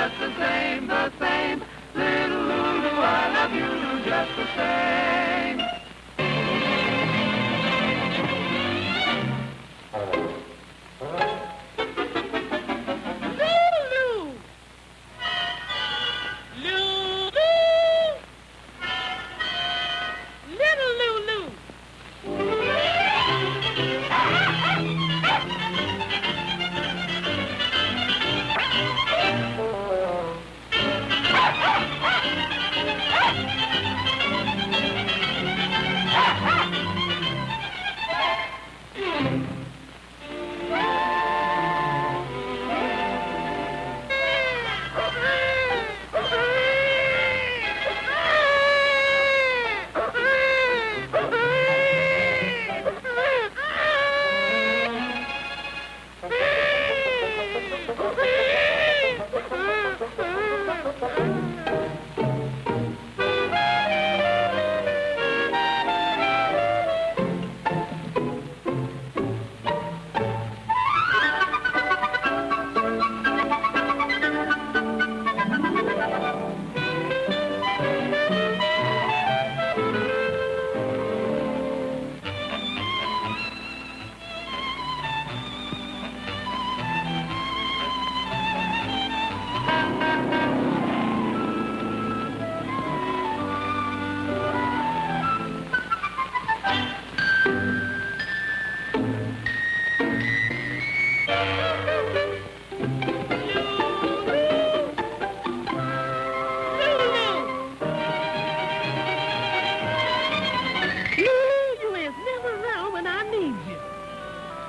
just the same, the same. Little Lulu, I love you just the same. Lulu! Lulu! Little Lulu!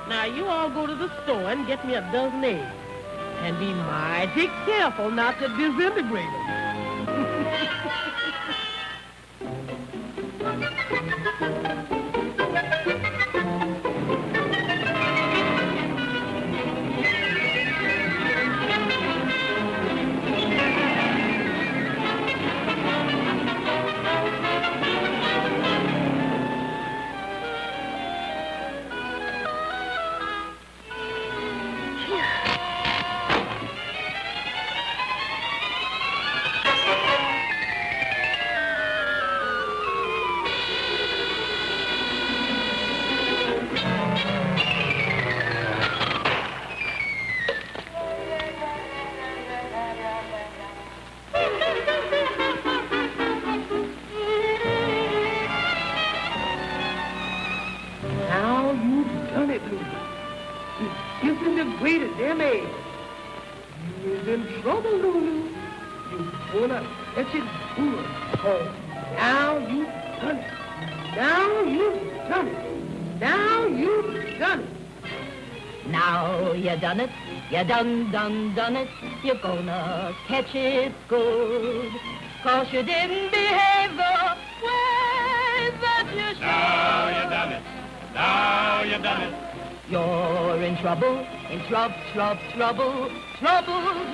Now, you all go to the store and get me a dozen eggs. And be mighty careful not to disintegrate them. Disintegrated them eggs. You is in trouble, Lulu. You wanna catch it good. Oh, now you've done it. Now you've done it. Now you've done it. Now you done it. You done it. You're gonna catch it good. 'Cause you didn't behave the way that you should. Now you done it. Now you done it. You're in trouble, trouble's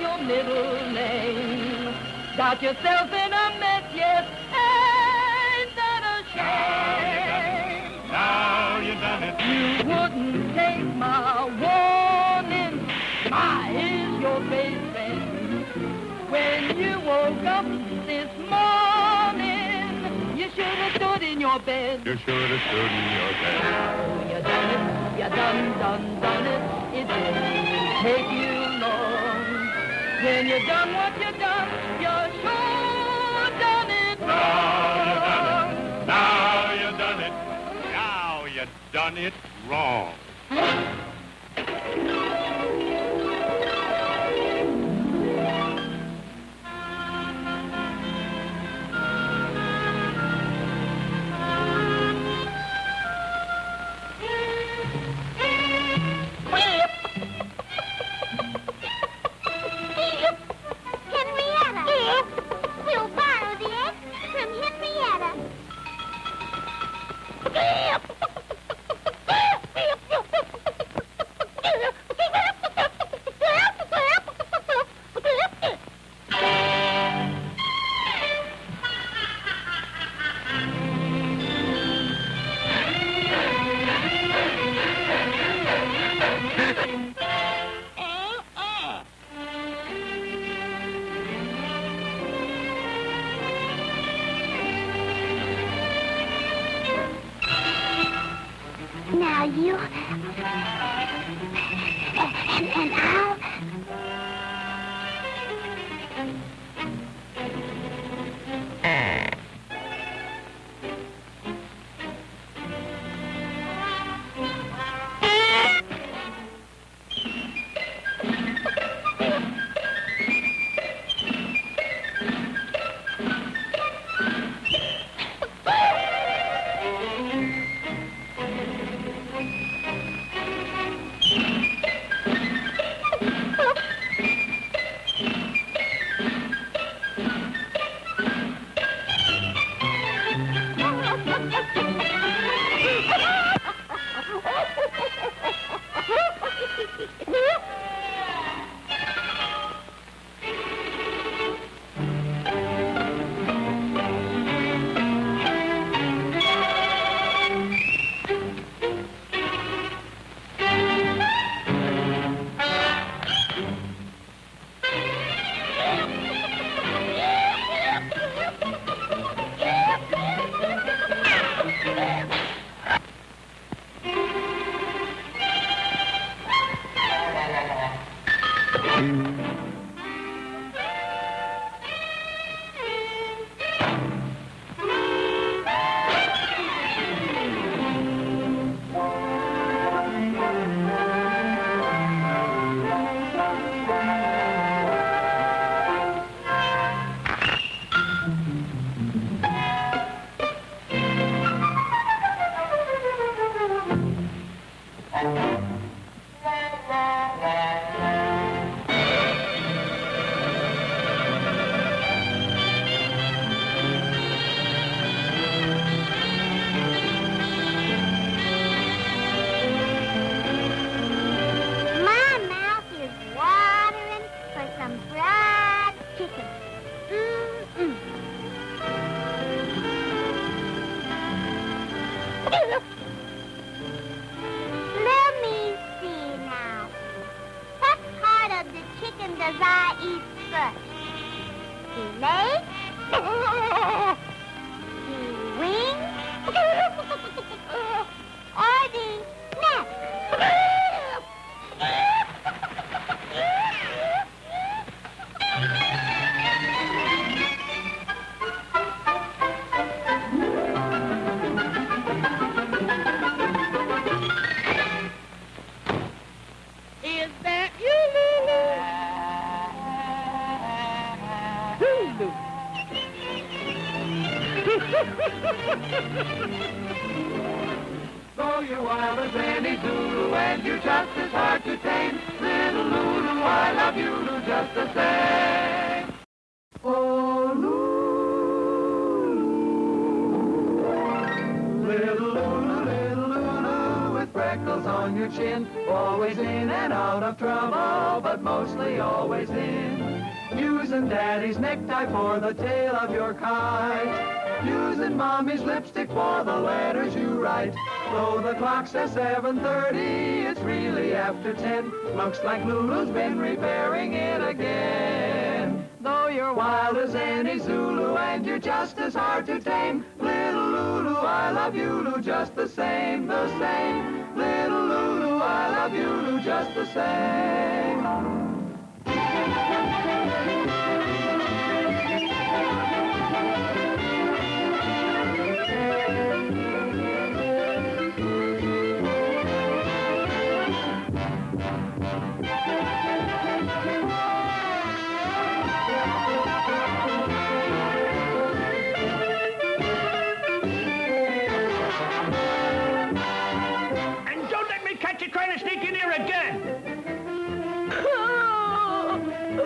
your middle name. Got yourself in a mess, yes, ain't that a shame? Now you done it. You wouldn't take my warning. My is your best friend. When you woke up this morning, you should have stood in your bed. You should have stood in your bed. Now you done it. You done it. It didn't take you long. When you done what you done, you sure done it wrong. Now you done it. Now you done it wrong. Now you... And I'll... Let me see now. What part of the chicken does I eat first? The leg? The wing? Or the neck? Is that you, Lulu? Lulu. Though you're wild as any Zulu and you're just as hard to tame, little Lulu, I love you, Lulu, just the same. Oh, Lulu, little Lulu, with freckles on your chin, always in and out of trouble, but mostly always in. Using Daddy's necktie for the tail of your kite. Using Mommy's lipstick for the letters you write. Though the clock says 7:30, it's really after 10. Looks like Lulu's been repairing it again. Though you're wild as any Zulu and you're just as hard to tame, little Lulu, I love you, Lulu, just the same, the same. Little Lulu, I love you, Lulu, just the same.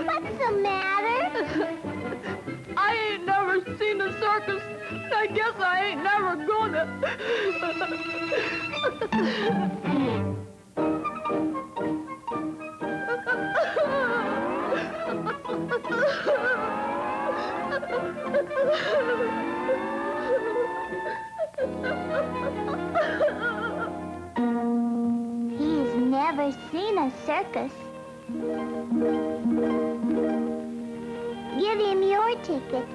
What's the matter? I ain't never seen a circus. I guess I ain't never gonna. He's never seen a circus. Give him your ticket.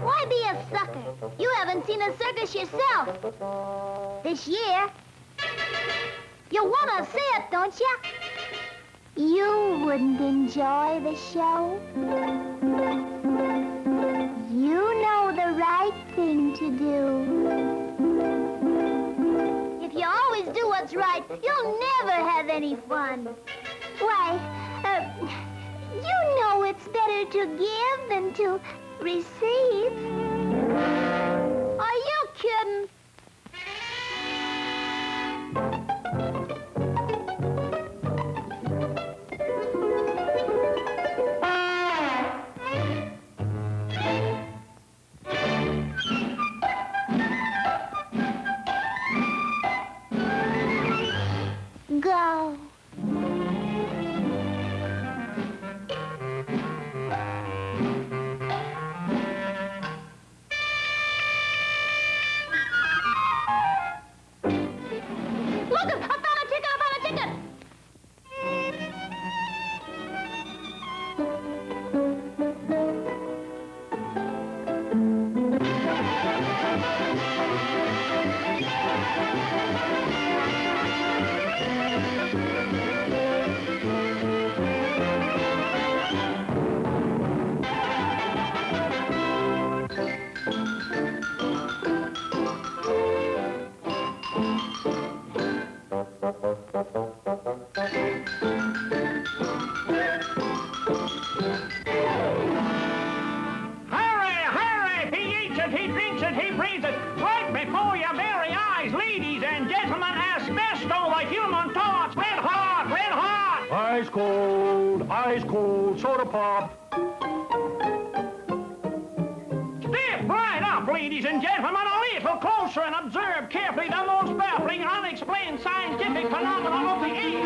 Why be a haven't seen a circus yourself. This year. You want to see it, don't you? You wouldn't enjoy the show. You know the right thing to do. If you always do what's right, you'll never have any fun. Why, you know it's better to give than to receive. Are you kidding? Go. Ice cold soda pop. Step right up, ladies and gentlemen, a little closer and observe carefully the most baffling, unexplained scientific phenomena of the age.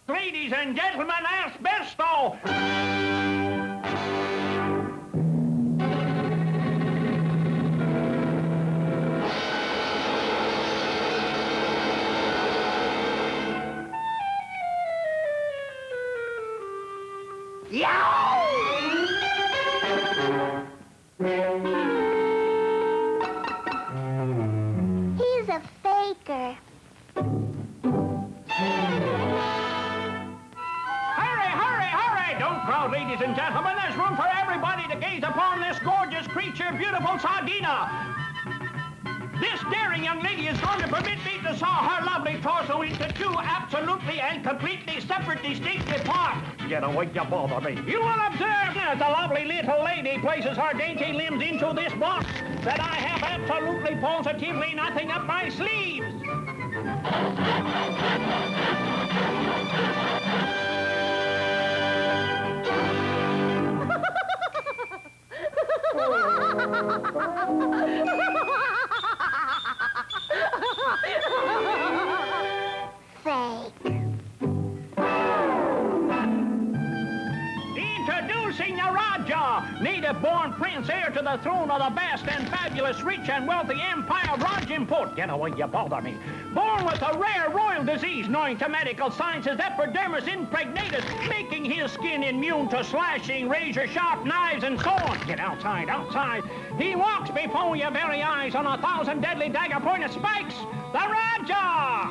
Ladies and gentlemen, asbesto. He's a faker. Hurry! Don't crowd, ladies and gentlemen. There's room for everybody to gaze upon this gorgeous creature, beautiful Sardina. This daring young lady is going to permit me to saw her lovely torso into two absolutely and completely separate, distinctive parts. Get away, you bother me. You will observe as the lovely little lady places her dainty limbs into this box that I have absolutely, positively nothing up my sleeves. Fake. Introducing the Raja, native-born prince, heir to the throne of the vast and fabulous, rich and wealthy empire of Rajimput. Get away, you bother me. Born with a rare royal disease known to medical science as epidermis impregnatus, making his skin immune to slashing, razor-sharp knives and so on. Get outside. He walks before your very eyes on 1,000 deadly dagger-pointed spikes. The Raja!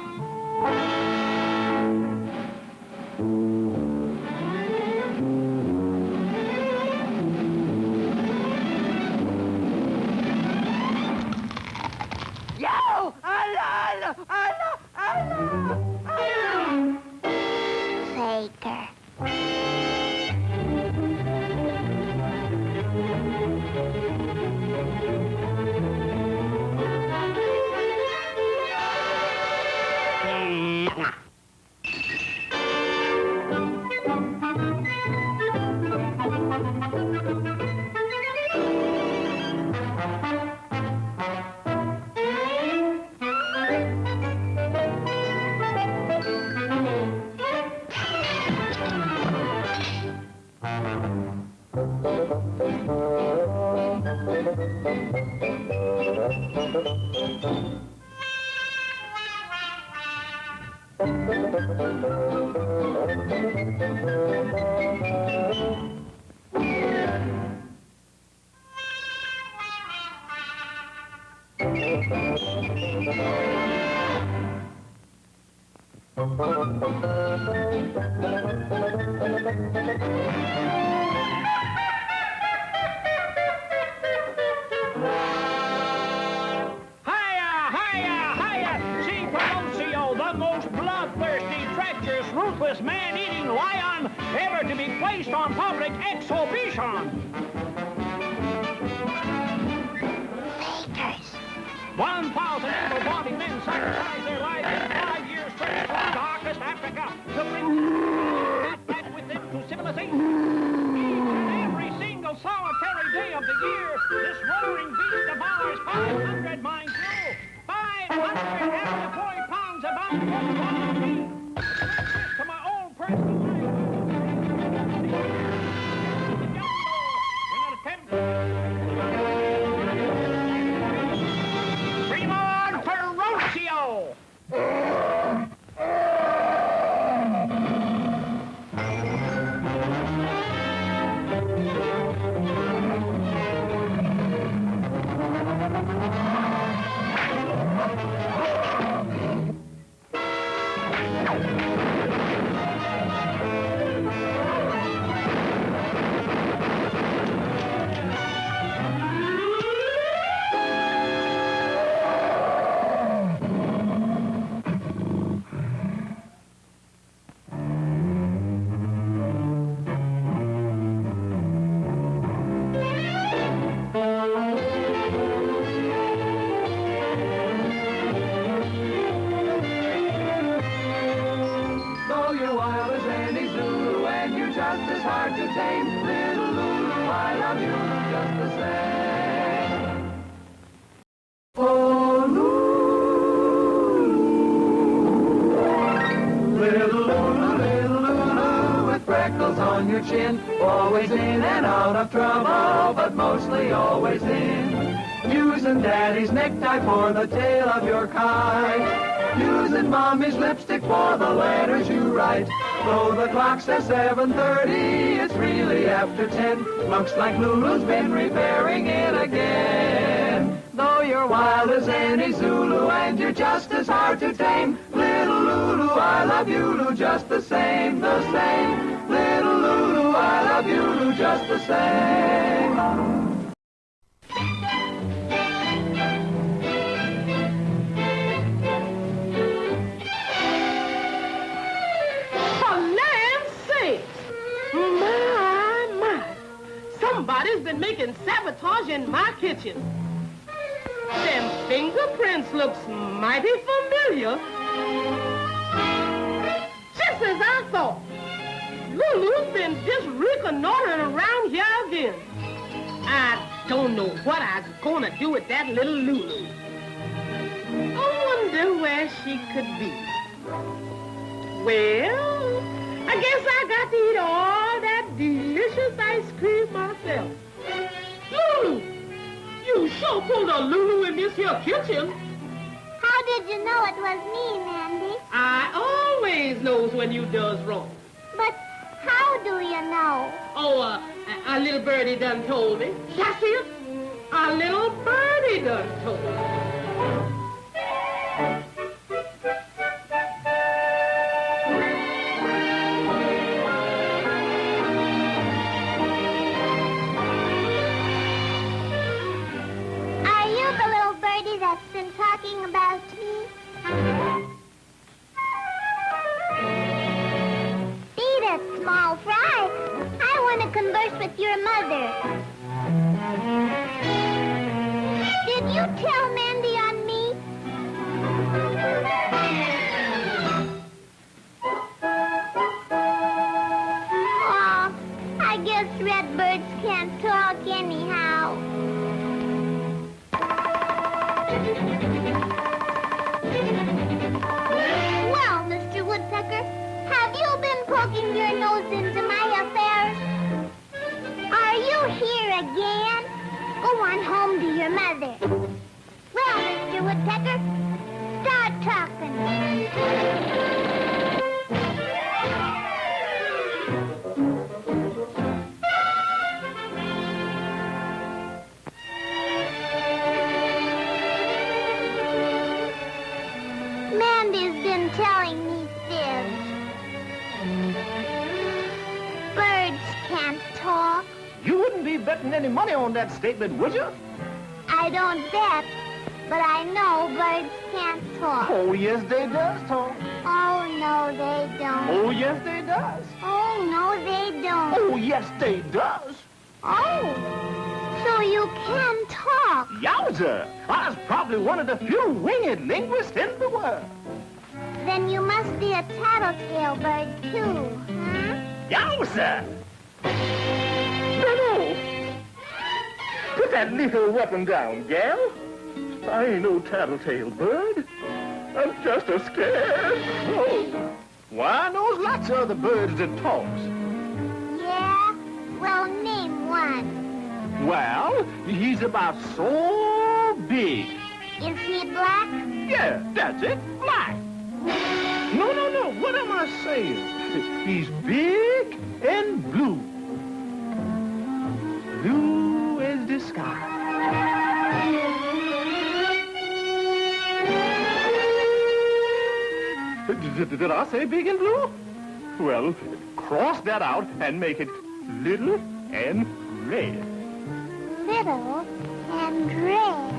Yo! Faker. The most bloodthirsty, treacherous, ruthless, man-eating lion ever to be placed on public exhibition. 1,000 able-bodied men sacrificed their lives in 5 years straight from darkest Africa to bring back with them to civilization. Each and every single solitary day of the year, this roaring beast devours 500 mind you. 540 pounds of uncooked meat. To my own personal life. In an attempt Primo Ferruccio! Just as hard to tame. Little Lulu, I love you just the same. Oh, Lulu. Little Lulu, with freckles on your chin. Always in and out of trouble, but mostly always in. Using Daddy's necktie for the tail of your kite. Using Mommy's lipstick for the letters you write. Though the clock says 7:30, it's really after 10. Looks like Lulu's been repairing it again. Though you're wild as any Zulu and you're just as hard to tame. Little Lulu, I love you, Lulu, just the same, the same. Little Lulu, I love you, Lulu, just the same. Somebody's been making sabotage in my kitchen. Them fingerprints looks mighty familiar. Just as I thought. Lulu's been just reconnoitering around here again. I don't know what I'm gonna do with that little Lulu. I wonder where she could be. Well, I guess I got to eat all that delicious ice cream myself. Lulu! You sure pulled a Lulu in this here kitchen. How did you know it was me, Mandy? I always knows when you does wrong. But how do you know? Oh, a little birdie done told me. That's it. A little birdie done told me. Talking about me? Beat it, small fry. I want to converse with your mother. Did you tell Mandy on me? Oh, I guess redbirds can't talk anyhow. Well, Mr. Woodpecker, have you been poking your nose into my affairs? Are you here again? Go on home to your mother. Well, Mr. Woodpecker, start talking. been telling me fibs. Birds can't talk. You wouldn't be betting any money on that statement, would you? I don't bet, but I know birds can't talk. Oh, yes, they does talk. Oh, no, they don't. Oh, yes, they does. Oh, no, they don't. Oh, yes, they does. Oh, so you can talk. Yowza! I was probably one of the few winged linguists in the world. Then you must be a tattletale bird, too, huh? Yowza! Lulu! Put that lethal weapon down, gal. I ain't no tattletale bird. I'm just a scared crow. Why, I knows lots of other birds that talks. Yeah? Well, name one. Well, he's about so big. Is he black? Yeah, that's it, black. No, what am I saying? He's big and blue. Blue as the sky. Did I say big and blue? Well, cross that out and make it little and red. Little and red.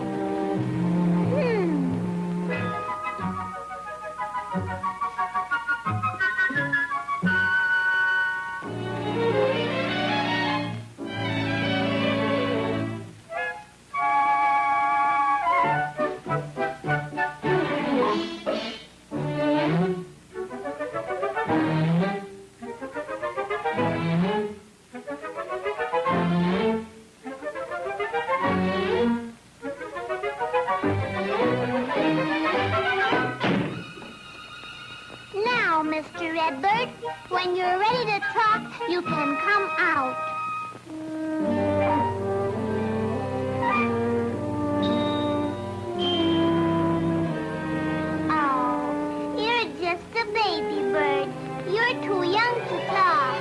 Now, Mr. Redbird, when you're ready to talk, you can come out. Oh, you're just a baby bird. You're too young to talk.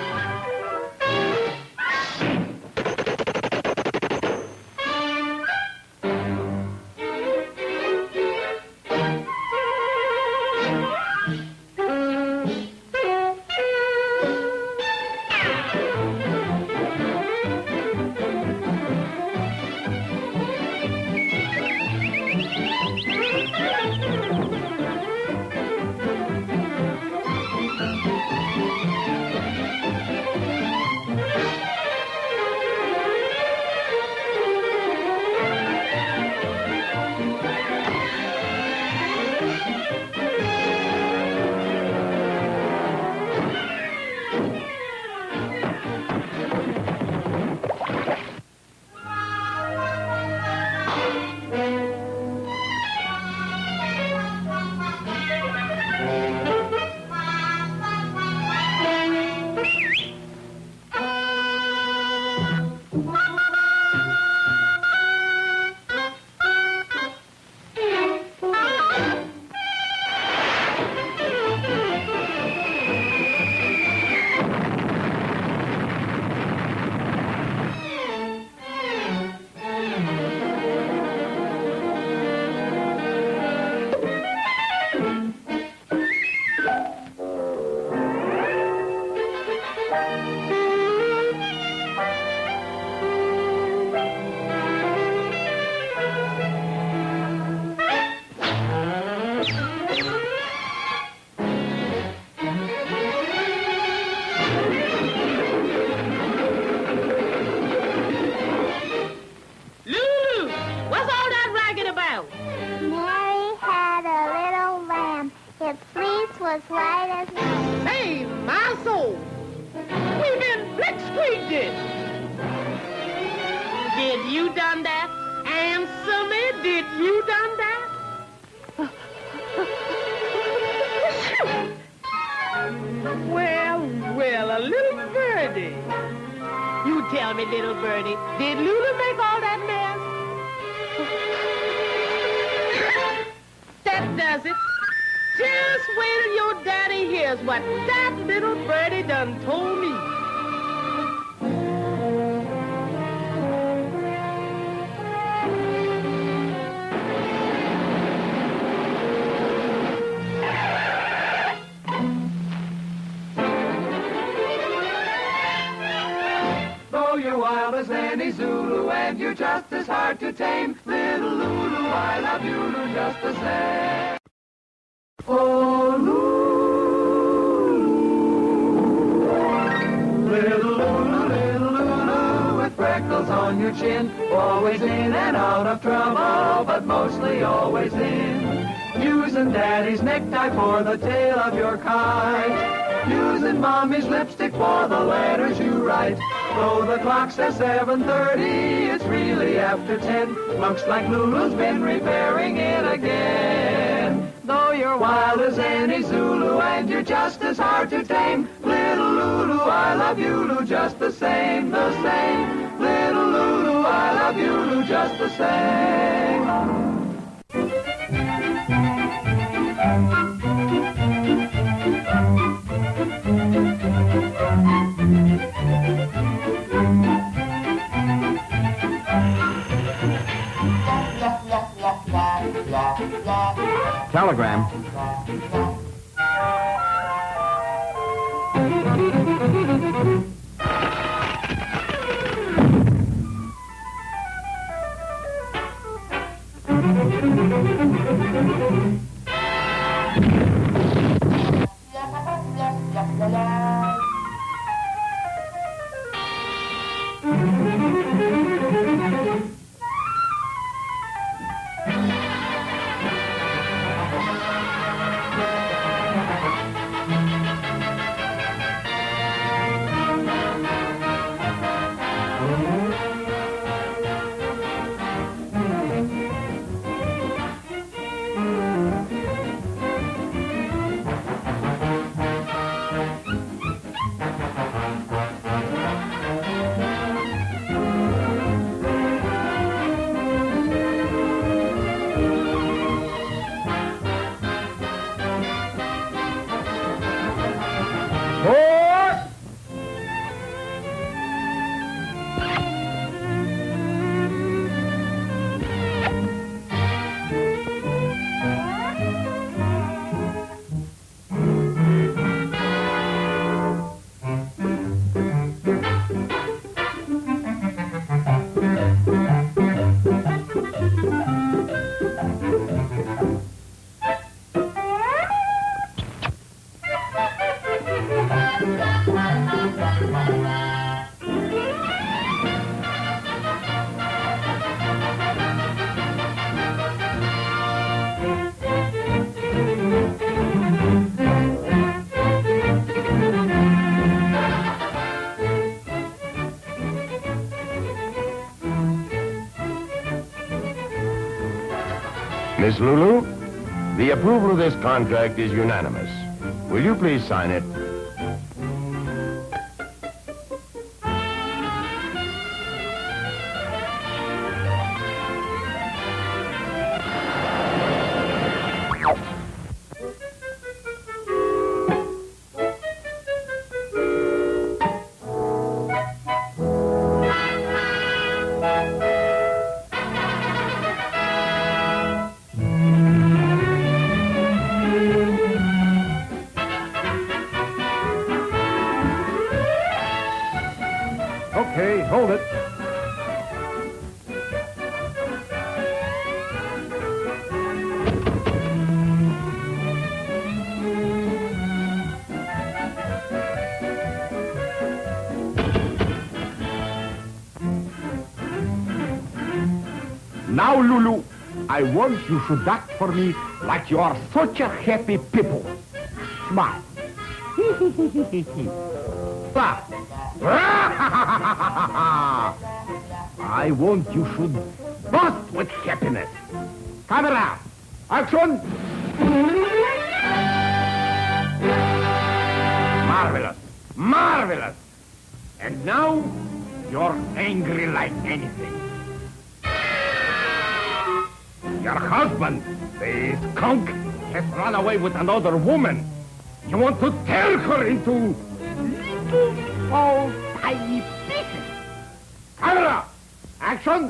Was white as snow. Hey, my soul! We've been blitzkrieged. Did you done that? Answer me, did you done that? Well, a little birdie. You tell me, little birdie, did Lulu make all that mess? That does it. Just wait till your daddy hears what that little birdie done told me. any Zulu, and you're just as hard to tame. Little Lulu, I love you, Lulu, just the same. Oh, Lulu, little Lulu, with freckles on your chin, always in and out of trouble, but mostly always in. Using Daddy's necktie for the tail of your kite. Using Mommy's lipstick for the letters you write. Though the clock says 7:30, it's really after 10. Looks like Lulu's been repairing it again. Though you're wild as any Zulu and you're just as hard to tame. Little Lulu, I love you, Lulu, just the same, the same. Little Lulu, I love you, Lulu, just the same. Telegram. Miss Lulu, the approval of this contract is unanimous. Will you please sign it? Okay, hold it. Now, Lulu, I want you should act for me like you are such a happy people. Smile. Laugh. I want you should burst with happiness. Camera, action! Marvelous, marvelous. And now, you're angry like anything. Your husband, the skunk, has run away with another woman. You want to tear her into little small tiny pieces. Camera, action!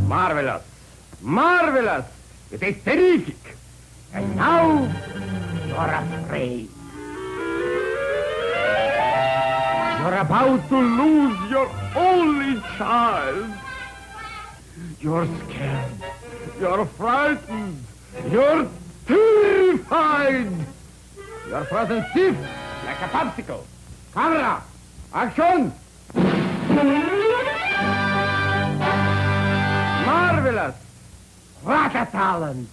Marvelous, marvelous. It is terrific. And now, you're afraid. You're about to lose your only child. You're scared. You're frightened. You're terrified. You're frozen stiff like a popsicle. Camera, action! Marvelous! What a talent!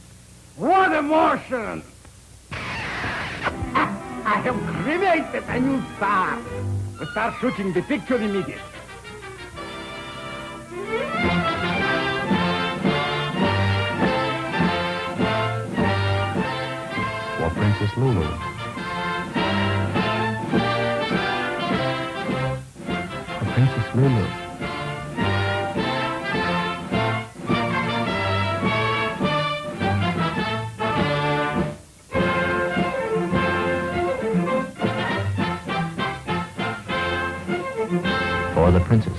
What emotion! I have created a new star. We'll start shooting the picture immediately. For Princess Lulu. For Princess Lulu. For the princess.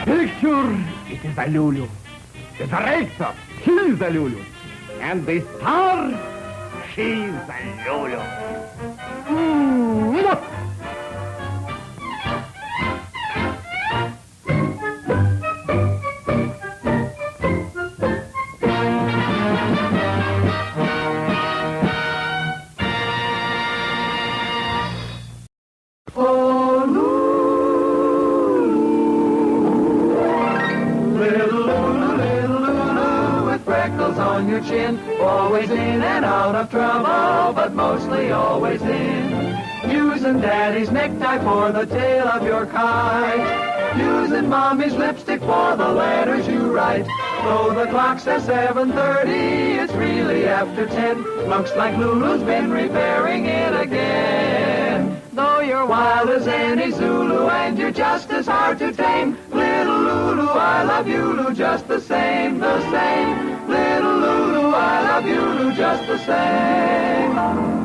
Picture, it is a Lulu. The director, he's a Lulu. And the star, she's a Lulu. Mwah! Oh, little Lulu with freckles on your chin, always in and out of trouble, but mostly always in. Using daddy's necktie for the tail of your kite, using mommy's lipstick for the letters you write. Though the clock says 7:30, it's really after 10. Looks like Lulu's been repairing it again. Though you're wild as any Zulu and you're just as hard to tame, little Lulu, I love you, Lulu, just the same, the same. Little Lulu, I love you, Lulu, just the same.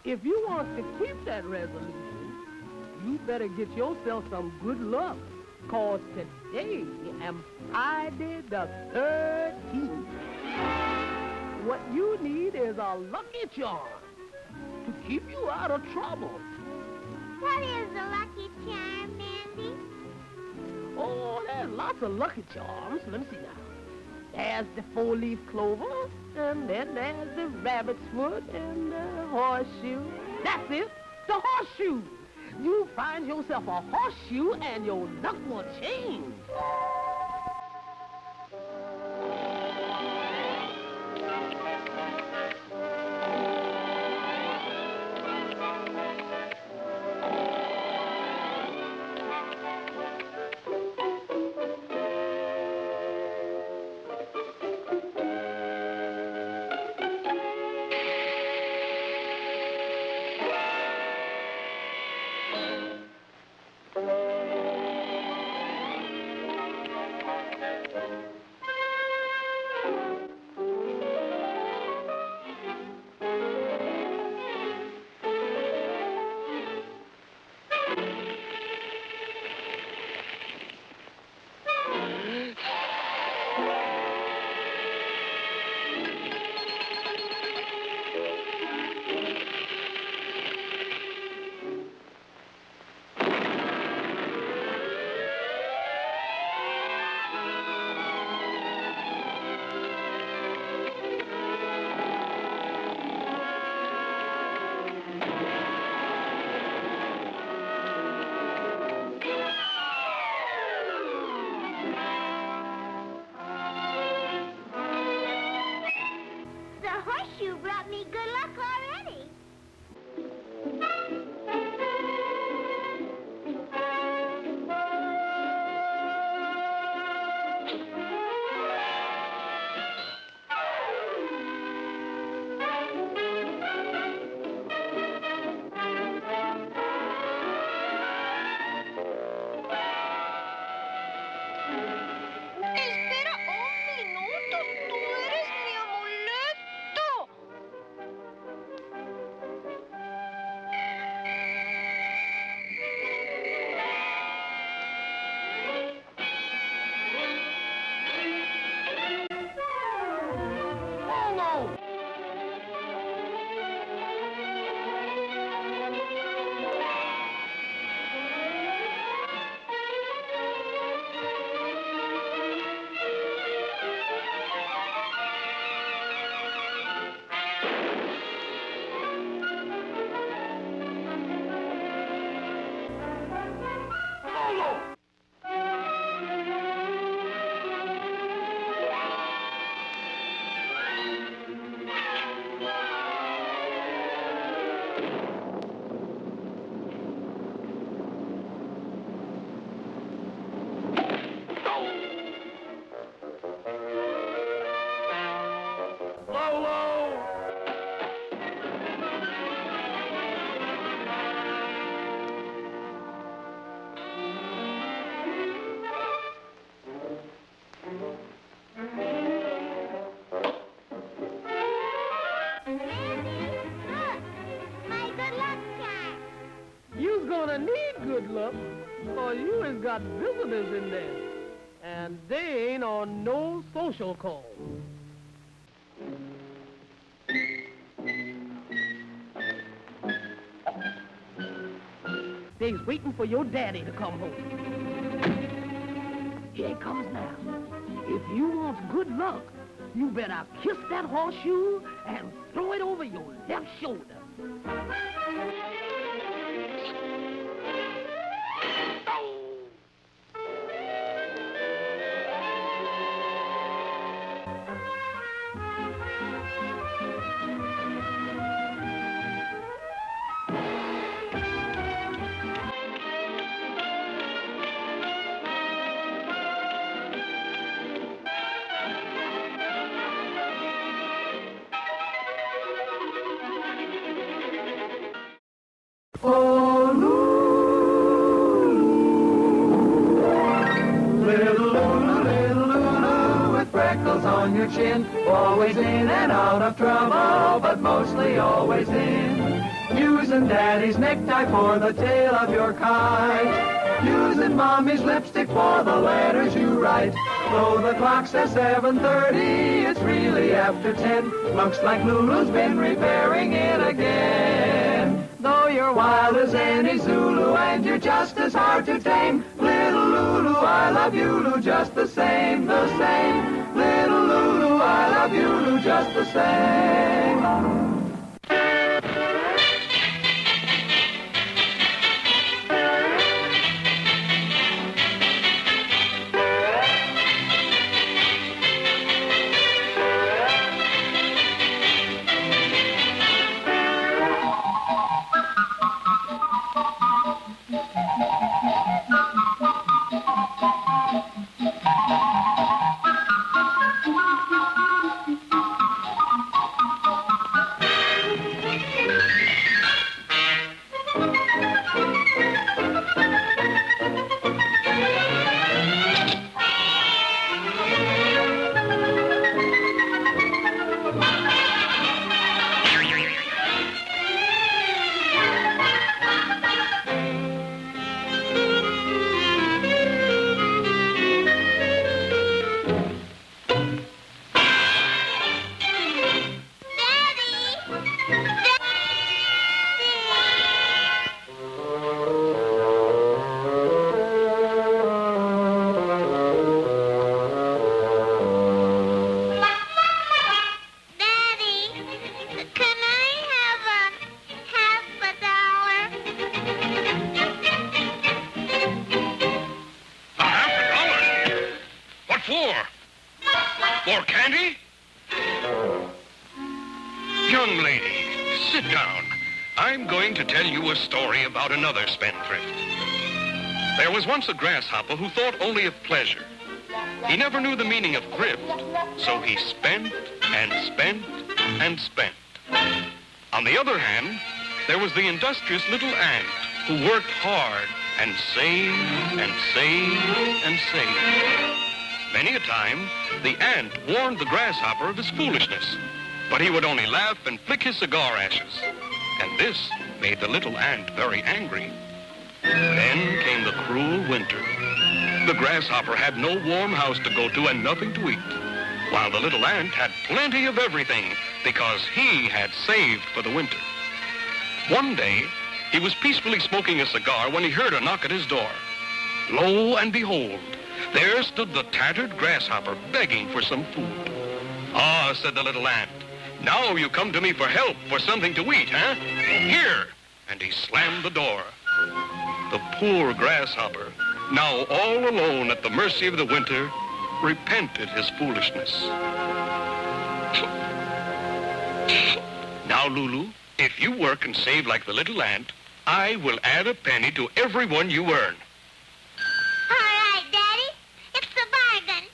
If you want to keep that resolution, you better get yourself some good luck, 'cause today am Friday the 13th. What you need is a lucky charm to keep you out of trouble. What is a lucky charm, Mandy? Oh, there's lots of lucky charms. Let me see now. There's the four-leaf clover, and then there's the rabbit's foot and the horseshoe. That's it, the horseshoe. You find yourself a horseshoe and your luck will change. You brought me good luck already. Espera un minuto, tú eres mi amuleto. You's gonna need good luck, for you has got visitors in there. And they ain't on no social call. They's waiting for your daddy to come home. Here he comes now. If you want good luck, you better kiss that horseshoe and throw it over your left shoulder. on your chin. Always in and out of trouble, but mostly always in. Using Daddy's necktie for the tail of your kite. Using Mommy's lipstick for the letters you write. Though the clock says 7:30, it's really after 10. Looks like Lulu's been repairing it again. Though you're wild as any Zulu and you're just as hard to tame, little Lulu, I love you, Lulu, just the same, the same. Little Lulu, I love you, Lulu, just the same. For candy? Young lady, sit down. I'm going to tell you a story about another spendthrift. There was once a grasshopper who thought only of pleasure. He never knew the meaning of thrift, so he spent and spent and spent. On the other hand, there was the industrious little ant who worked hard and saved and saved and saved. Many a time, the ant warned the grasshopper of his foolishness, but he would only laugh and flick his cigar ashes. And this made the little ant very angry. Then came the cruel winter. The grasshopper had no warm house to go to and nothing to eat, while the little ant had plenty of everything because he had saved for the winter. One day, he was peacefully smoking a cigar when he heard a knock at his door. Lo and behold, there stood the tattered grasshopper begging for some food. "Ah," said the little ant, "now you come to me for help, for something to eat, huh? Here!" And he slammed the door. The poor grasshopper, now all alone at the mercy of the winter, repented his foolishness. Now, Lulu, if you work and save like the little ant, I will add a penny to every one you earn. All right, Daddy. It's a bargain.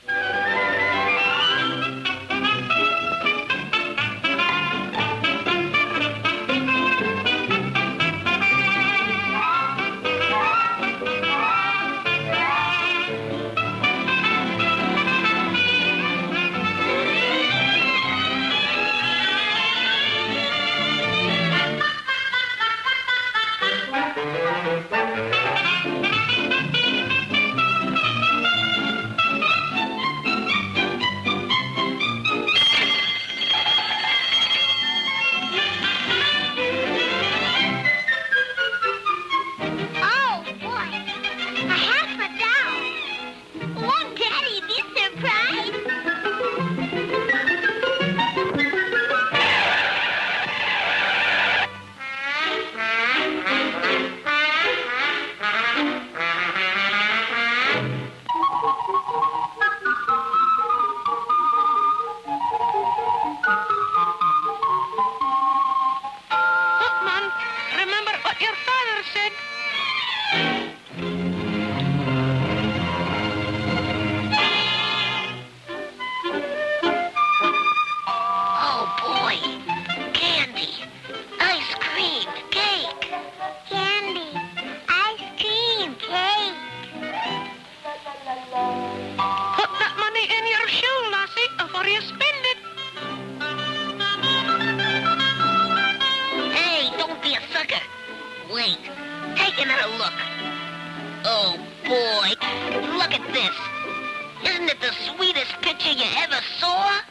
wait. Take another look. Oh, boy. Look at this. Isn't it the sweetest picture you ever saw?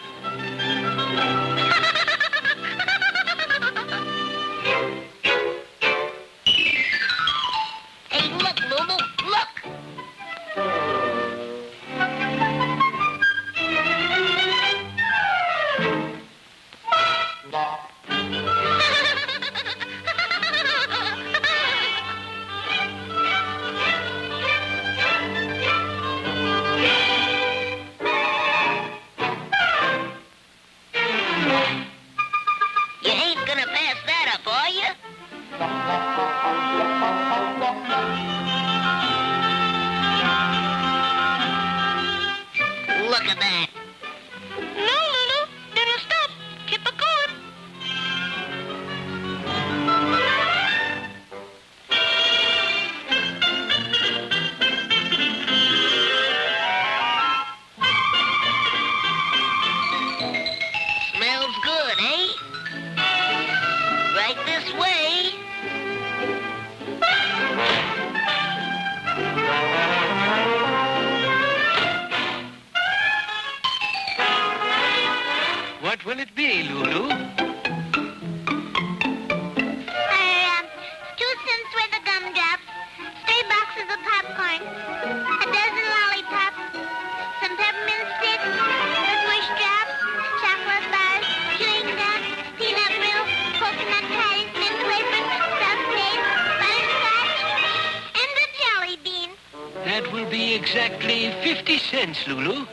Hey, look, Lulu. Look. You ain't gonna pass that up, are you? Look at that. No, Lulu. Never stop. Keep it going. Smells good, eh? Right this way. What will it be, Lulu? 2 cents worth of gumdrops, 3 boxes of popcorn, a dozen lollipops, some peppermint sticks, licorice drops, chocolate bars, chewing gum, peanut brittle, coconut patties, mint wafers, stuffed dates, butterscotch, and a jelly bean. That will be exactly 50 cents, Lulu.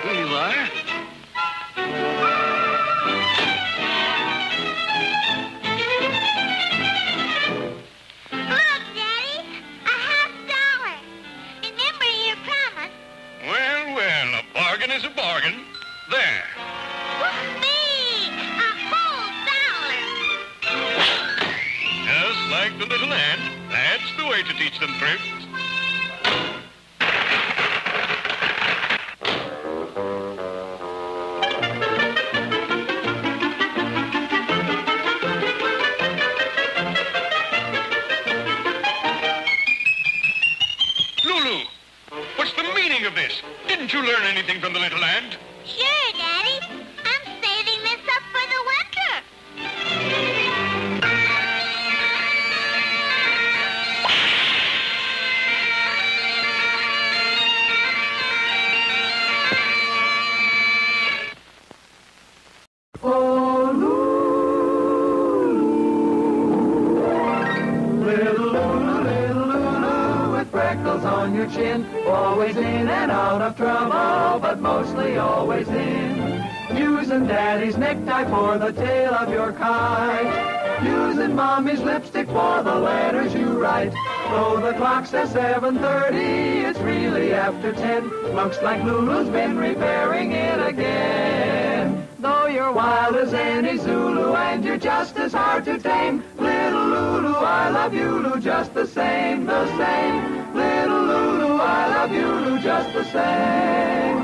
Here you are. Look, Daddy, $50. Remember your promise. Well, well, a bargain is a bargain. There. Whoopee! A whole $1. Just like the little ant. That's the way to teach them thrift. Lulu, what's the meaning of this? Didn't you learn anything from the little ant? Sure, Daddy. I'm saving this up for the winter. Oh, little Lulu, with freckles on your chin, always in and out of trouble, but mostly always in. Using Daddy's necktie for the tail of your kite, using Mommy's lipstick for the letters you write. Though the clock says 7:30, it's really after 10. Looks like Lulu's been repairing it again. Though you're wild as any Zulu and you're just as hard to tame, little Lulu, I love you, Lulu, just the same, the same. Little Lulu, I love you, Lulu, just the same.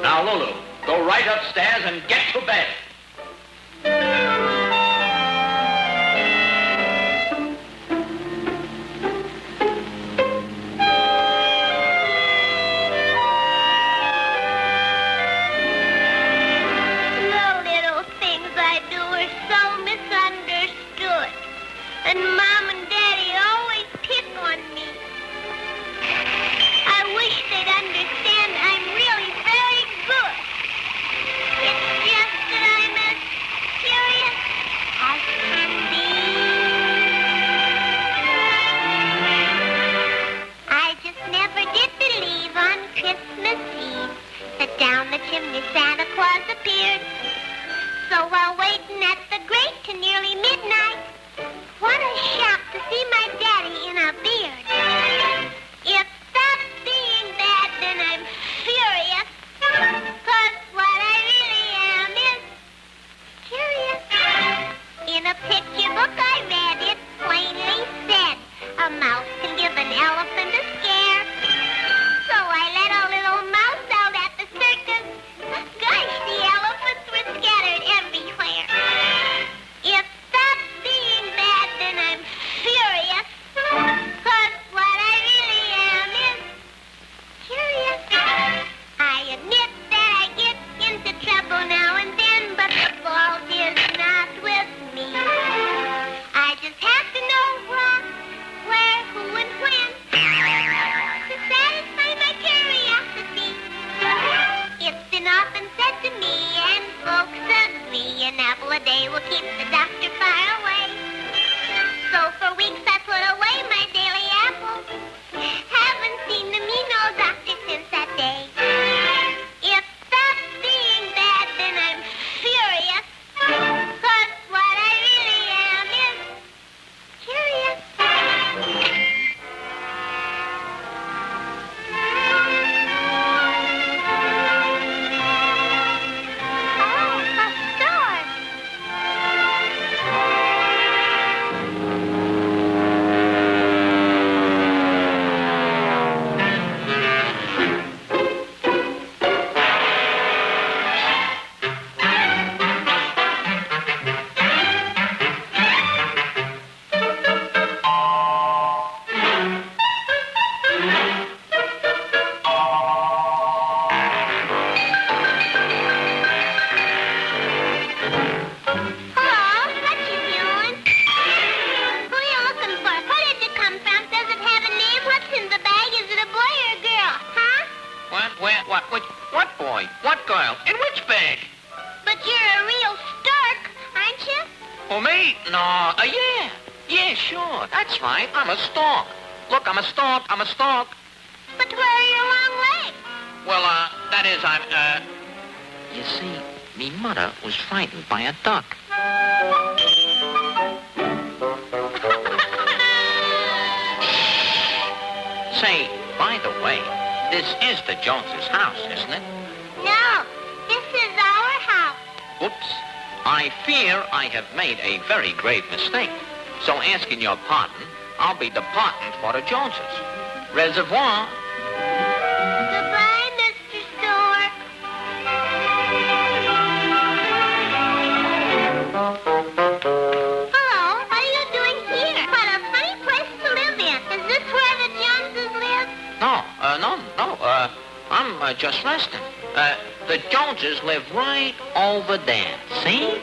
Now, Lulu, go right upstairs and get to bed. The little things I do are so misunderstood. And Mom and Daddy always pick on me. I wish they'd understand I'm really very good. It's just that I'm as curious as can be. I just never did believe on Christmas Eve that down the chimney Santa Claus appeared. So while waiting at the grate till nearly midnight, what a shock to Yeah, sure. That's right. I'm a stork. Look, I'm a stork. I'm a stork. But where are your long legs? Well, that is, You see, me mother was frightened by a duck. Say, by the way, this is the Joneses' house, isn't it? No, this is our house. Oops. I fear I have made a very grave mistake. So asking your pardon, I'll be departing for the Joneses. Reservoir. Goodbye, Mr. Stork. Hello, what are you doing here? What a funny place to live in. Is this where the Joneses live? No, I'm just resting. The Joneses live right over there. See?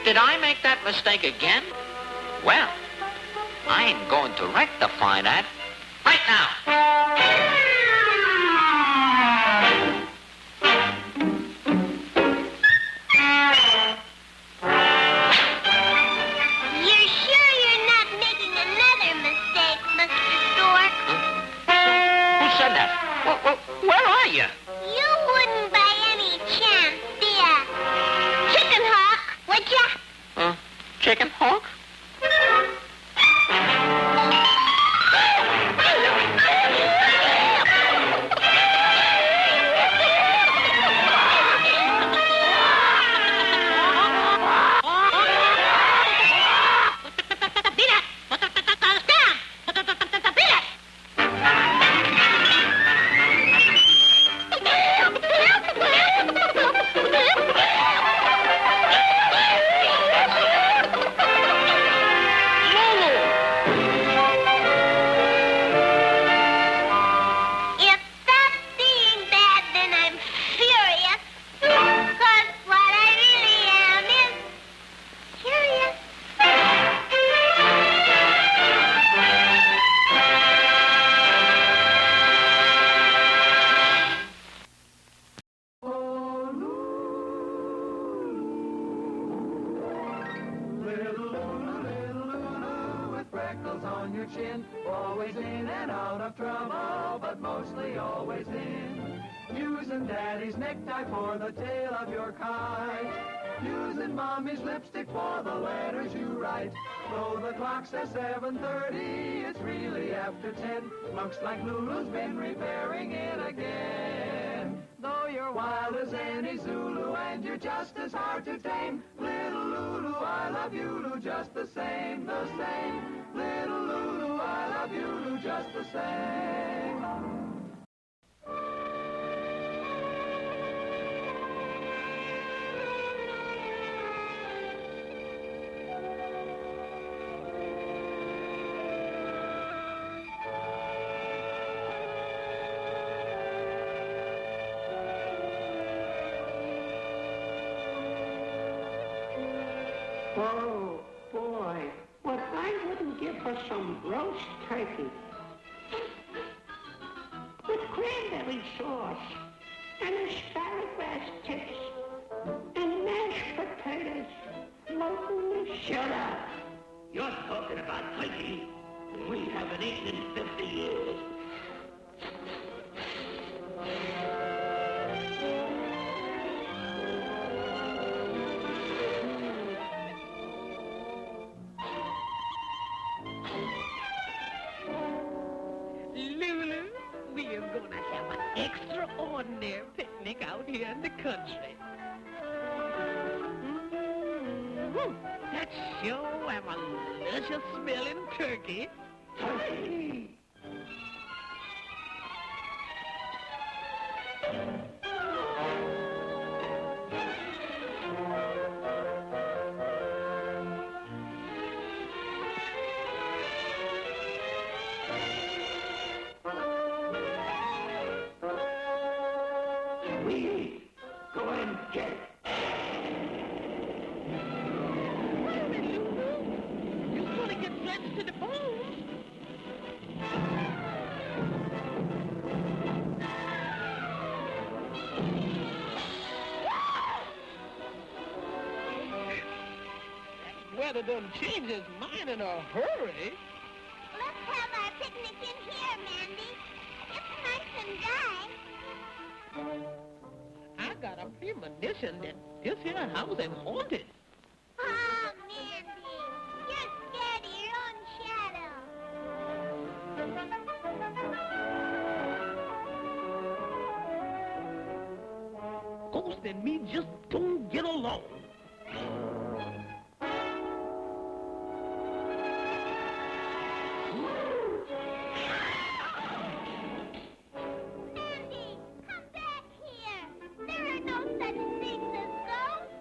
Did I make that mistake again? Well, I ain't going to rectify that right now. You're sure you're not making another mistake, Mr. Stork? Who said that? Where are you? You wouldn't by any chance be a chicken hawk, would ya? Chicken hawk? On your chin, always in and out of trouble, but mostly always in. Using daddy's necktie for the tail of your kite. Using mommy's lipstick for the letters you write. Though the clock says 7:30, it's really after 10. Looks like Lulu's been repairing it again. Though you're wild as any Zulu and you're just as hard to tame, little Lulu, I love you, Lulu, just the same, the same. Little Lulu, I love you, Lulu, just the same. Oh, boy. What I wouldn't give for some roast turkey with cranberry sauce and asparagus tips and mashed potatoes. Local, shut up. You're talking about turkey. We haven't eaten in 50 years. Lulu, we are going to have an extraordinary picnic out here in the country. That's sure am a luscious smelling turkey. Turkey! me. Go and get it. Wait a minute, Lulu. You're going to get drenched to the bone. That weather done changed his mind in a hurry. Let's have our picnic in here, Mandy. It's nice and dry. I got a premonition that this here house is haunted. Oh, Mandy, you're scared of your own shadow. Ghost and me just don't get along. Mandy, come back here. There are no such things as ghosts.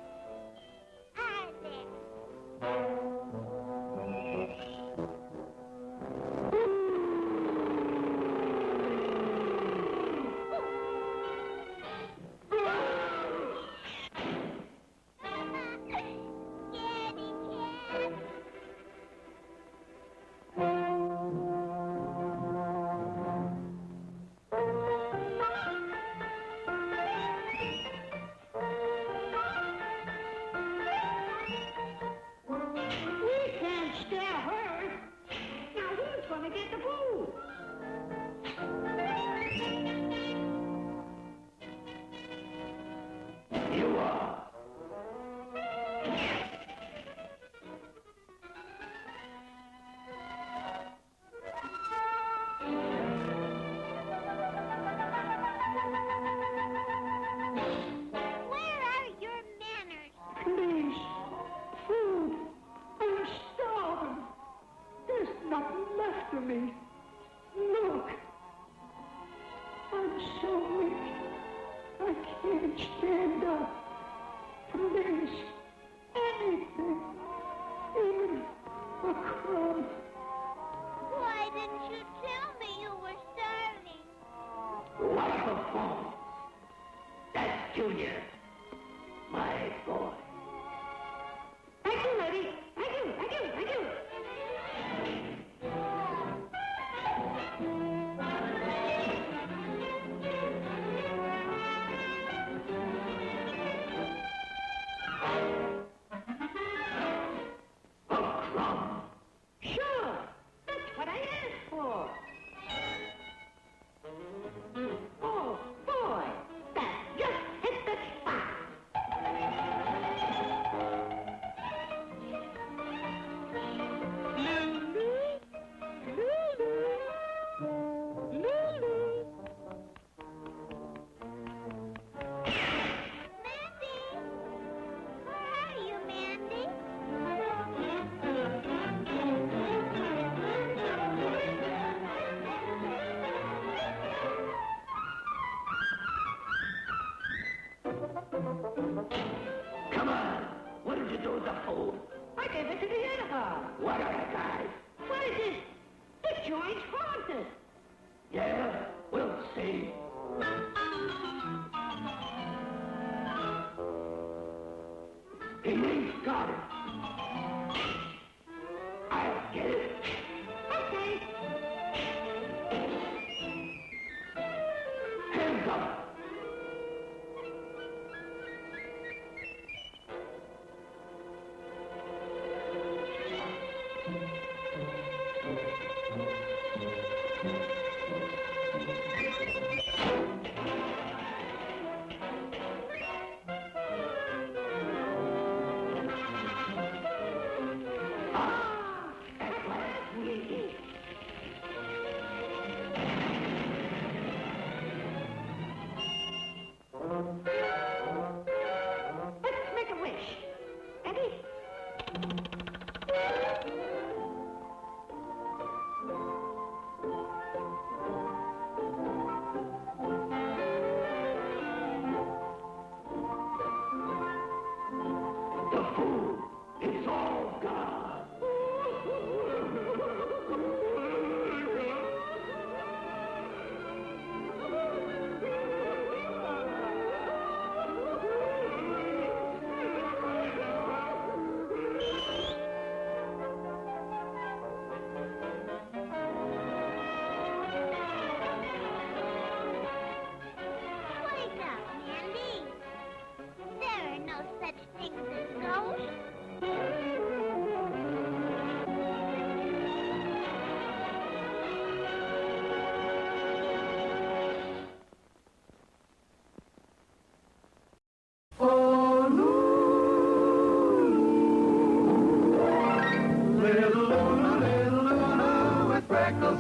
Are there? Scaredy cat. We can't scare her. Now who's going to get the food? You are. Where are your manners? Please, food. I'm starving. There's nothing left of me. Look. I'm so weak. I can't stand up. Please, anything. Even a crumb. Why didn't you tell me you were starving? What a phone. That's Junior. My boy. Thank you, lady. Thank you. A crumb. Sure. That's what I asked for. Oh, boy. That just hit the spot. Lulu. Lulu. Lulu. Mandy! Where are you, Mandy? Come on. What did you do with the food? I gave it to the editor. What other guy? What is this? The joint's haunted. Yeah, we'll see. He ain't got it. I'll get it. Okay. Hands up.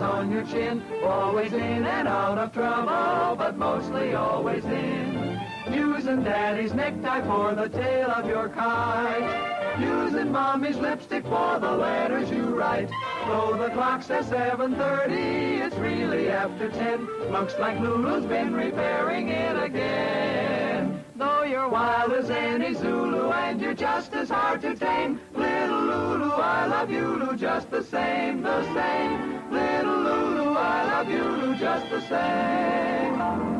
on your chin. Always in and out of trouble, but mostly always in. Using daddy's necktie for the tail of your kite. Using mommy's lipstick for the letters you write. Though the clock says 7:30, it's really after 10. Looks like Lulu's been repairing it again. Though you're wild as any Zulu and you're just as hard to tame, little Lulu, I love you, Lulu, just the same, the same. Little Lulu, I love you, Lulu, just the same.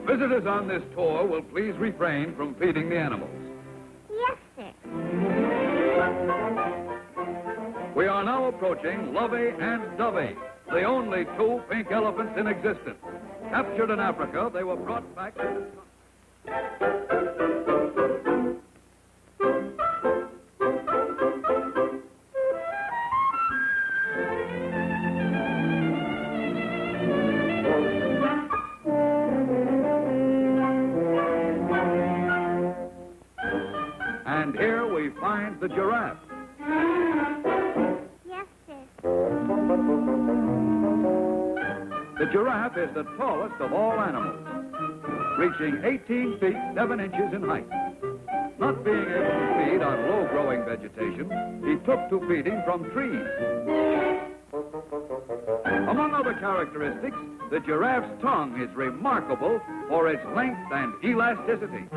Visitors on this tour will please refrain from feeding the animals. Yes, sir. We are now approaching Lovey and Dovey, the only two pink elephants in existence. Captured in Africa, they were brought back to And here we find the giraffe. Yes, sir. The giraffe is the tallest of all animals, reaching 18 feet 7 inches in height. Not being able to feed on low-growing vegetation, he took to feeding from trees. Among other characteristics, the giraffe's tongue is remarkable for its length and elasticity.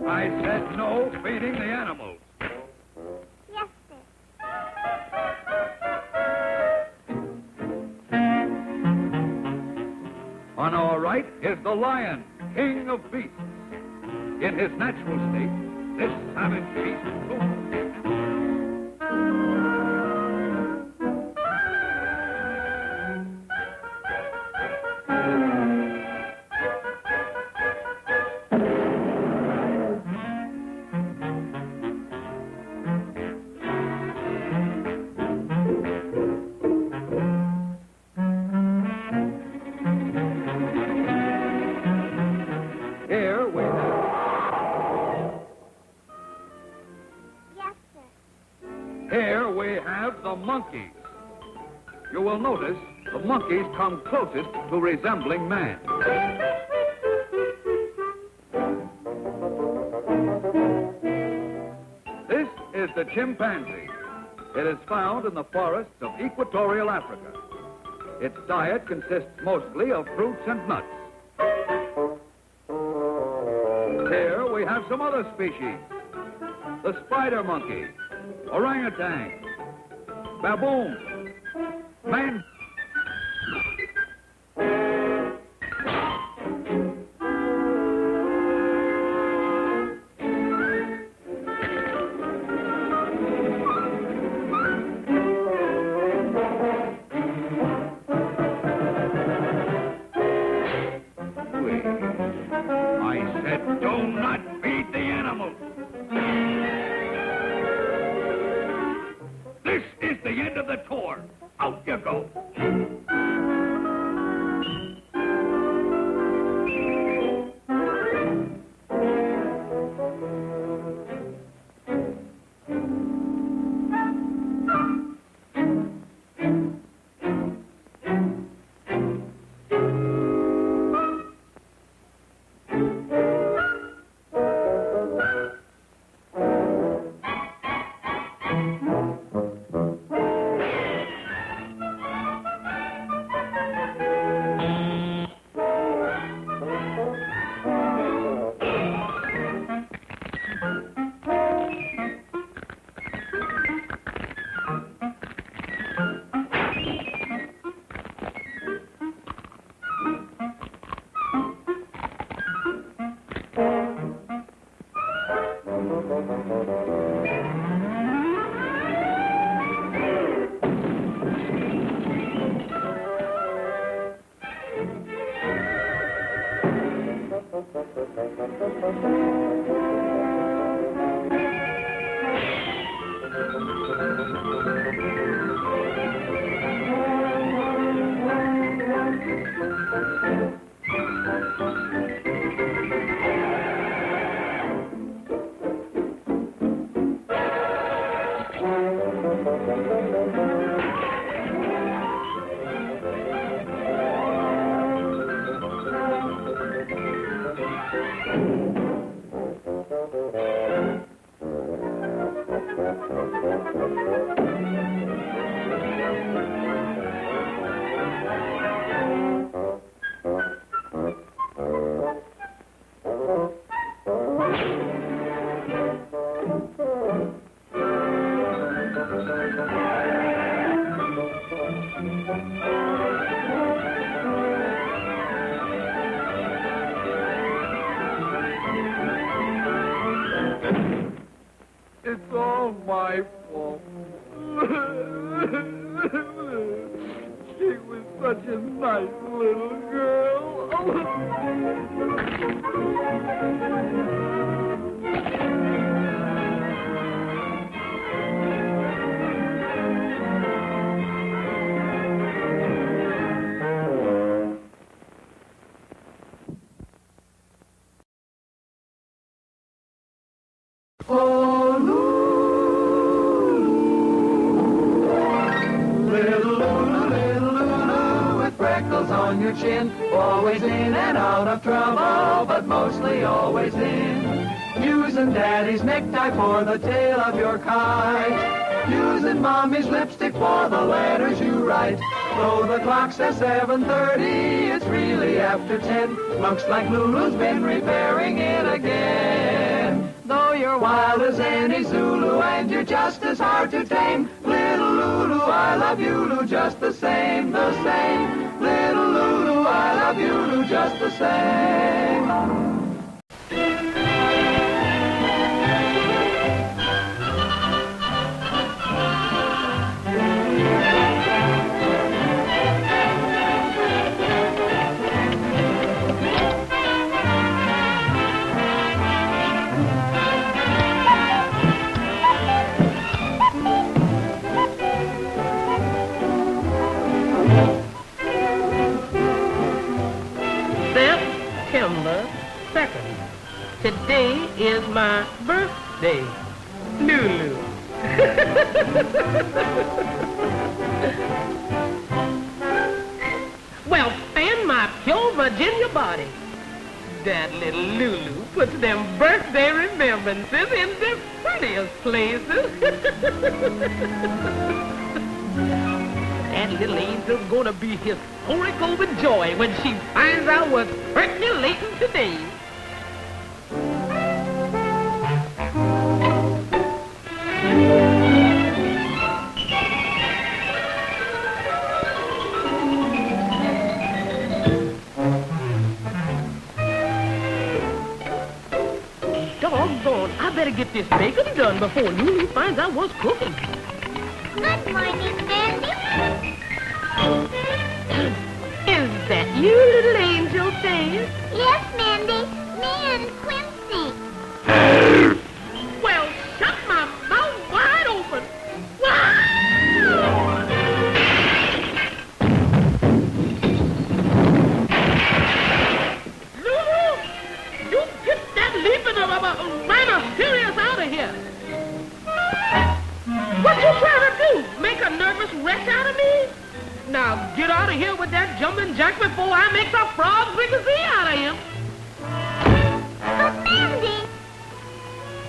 I said no feeding the animals. Yes, sir. On our right is the lion, king of beasts. In his natural state, this savage beast ruled. Here we have... Yes, sir. Here we have the monkeys. You will notice the monkeys come closest to resembling man. This is the chimpanzee. It is found in the forests of equatorial Africa. Its diet consists mostly of fruits and nuts. Here we have some other species. The spider monkey, orangutan, baboon, man. I said do not feed the animals. This is the end of the tour. Out you go. It's all my fault. She was such a nice little girl. Oh, little Lulu with freckles on your chin, always in and out of trouble, but mostly always in. Using Daddy's necktie for the tail of your kite, using Mommy's lipstick for the letters you write. Though the clock says 7:30, it's really after 10. Looks like Lulu's been repairing it again. Though you're wild as any Zulu and you're just as hard to tame, little Lulu, I love you, Lulu, just the same, the same. Little Lulu, I love you, Lulu, just the same. September 2nd. Today is my birthday, Lulu. Well, fan my pure Virginia body. That little Lulu puts them birthday remembrances in the prettiest places. That little angel's gonna be historical with joy when she finds out what's percolating today. Doggone, I better get this bacon done before Lulu finds out what's cooking. Good morning, Mandy. Is that you, little angel face? Yes, Mandy. Me and Quincy. Well, shut my mouth wide open. Lulu, you get that leaping of a rhinoceros out of here. What you trying to do? Make a nervous wreck out of me? Now get out of here with that jumping jack before I make the frog fricassee out of him. But Mandy,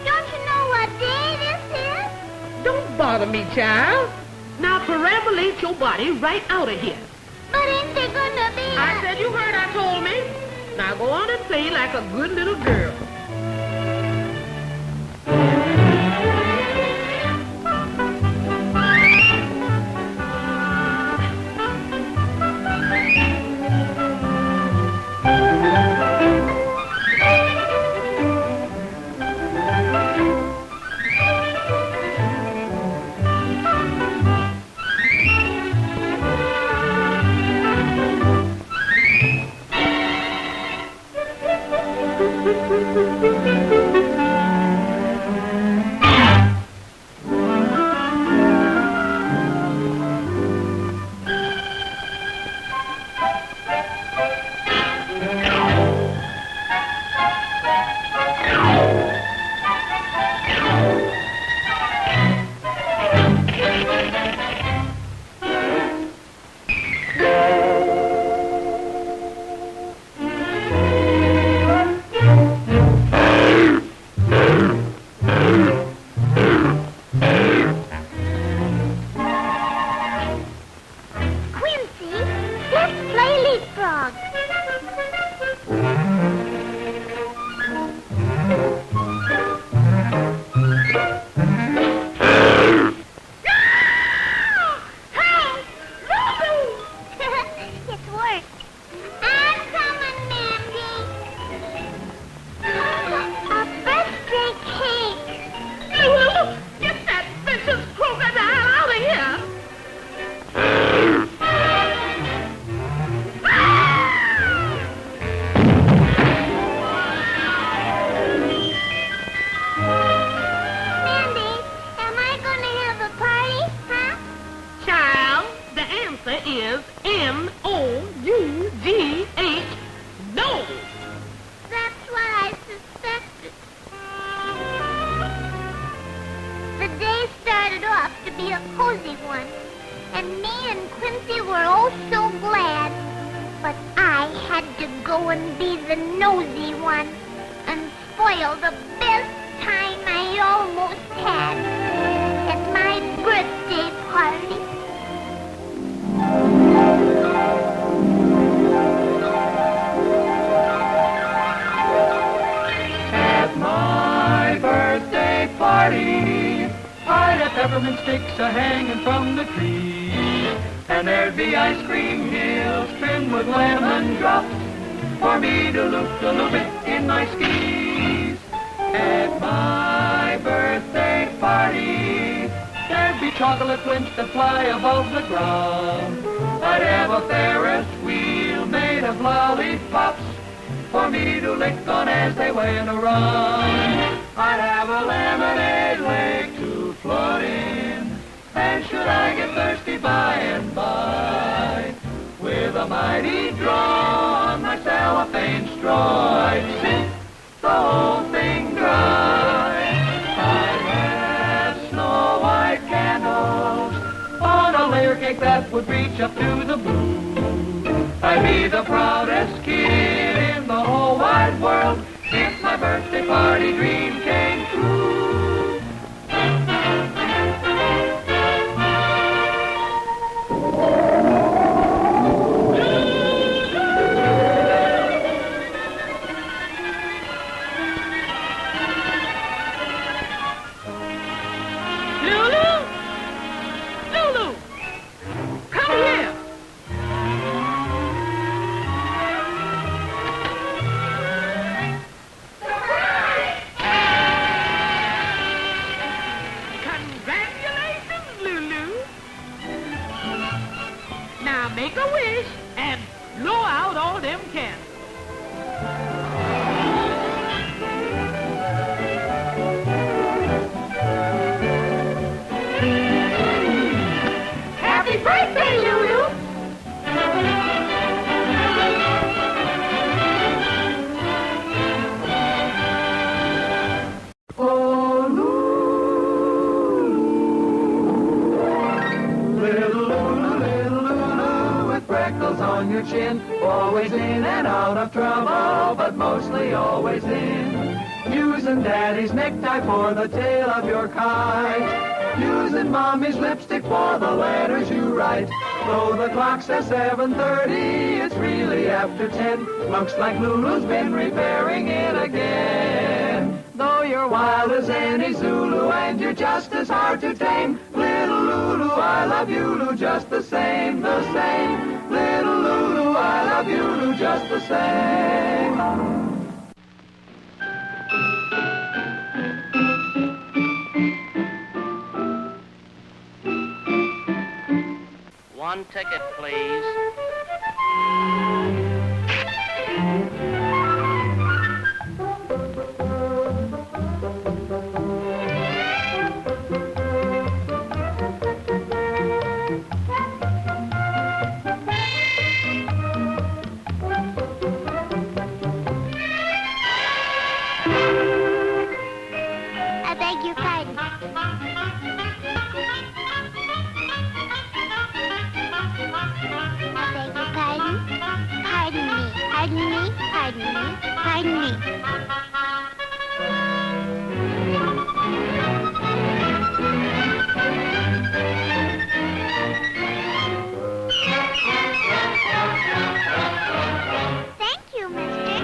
don't you know what day this is? Don't bother me, child. Now perambulate your body right out of here. But ain't there gonna be I said you heard I told me. Now go on and play like a good little girl. is N-O-U-G-H, nose. That's what I suspected. The day started off to be a cozy one, and me and Quincy were oh so glad. But I had to go and be the nosy one and spoil the best time I almost had at my birthday party. At my birthday party, I'd have peppermint sticks a-hanging from the tree, and there'd be ice cream hills trimmed with lemon drops for me to loop it in my skis. At my birthday party, there'd be chocolate flints that fly above the ground. I'd have a Ferris wheel made of lollipops for me to lick on as they went around. I'd have a lemonade lake to float in, and should I get thirsty by and by, with a mighty draw on my cellophane straw, I'd sip the whole thing dry. I'd have snow white candles on a layer cake that would reach up to the blue. I'd be the proudest kid in the whole wide world if my birthday party dream came true. Lulu! Lulu! Come here! Congratulations, Lulu! Now make a wish and blow out all them candles. Happy birthday, Lulu! Oh, little Lulu, with freckles on your chin, always in and out of trouble, but mostly always in. Using Daddy's necktie for the tail of your kite, using Mommy's lipstick for the letters you write. Though the clock says 7:30, it's really after 10. Looks like Lulu's been repairing it again. Though you're wild as any Zulu and you're just as hard to tame, little Lulu, I love you, Lulu, just the same, the same. Little Lulu, I love you, Lulu, just the same. One ticket, please. I beg your pardon. I beg your pardon. Pardon me, pardon me, pardon me, pardon me. Thank you, mister.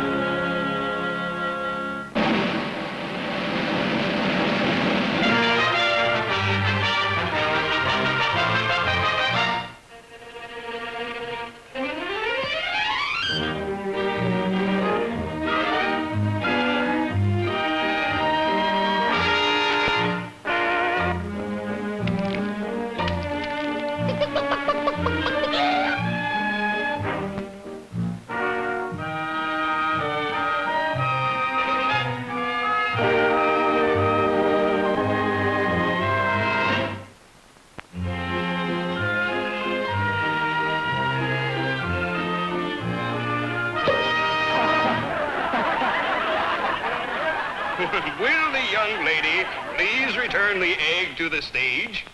Will the young lady please return the egg to the stage?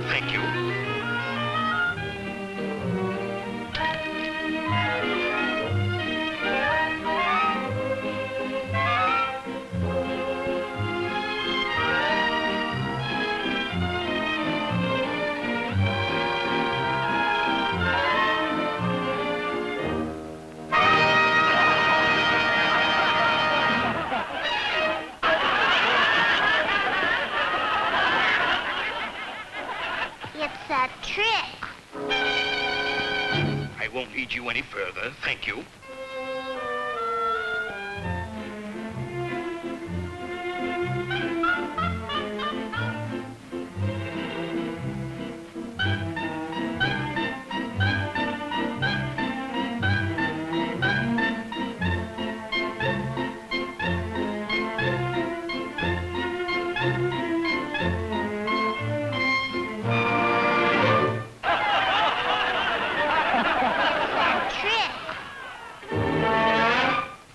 Thank you. It's a trick. I won't lead you any further, thank you.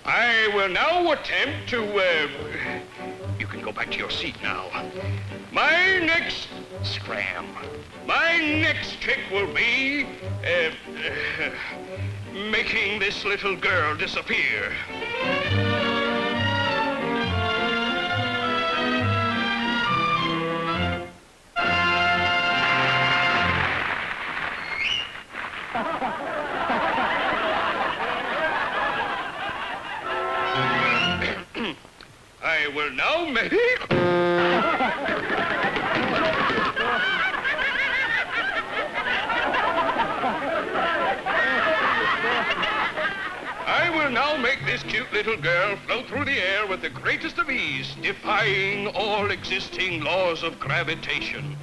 I will now attempt to, you can go back to your seat now. My next trick will be, making this little girl disappear. I will now make... I will now make this cute little girl float through the air with the greatest of ease, defying all existing laws of gravitation.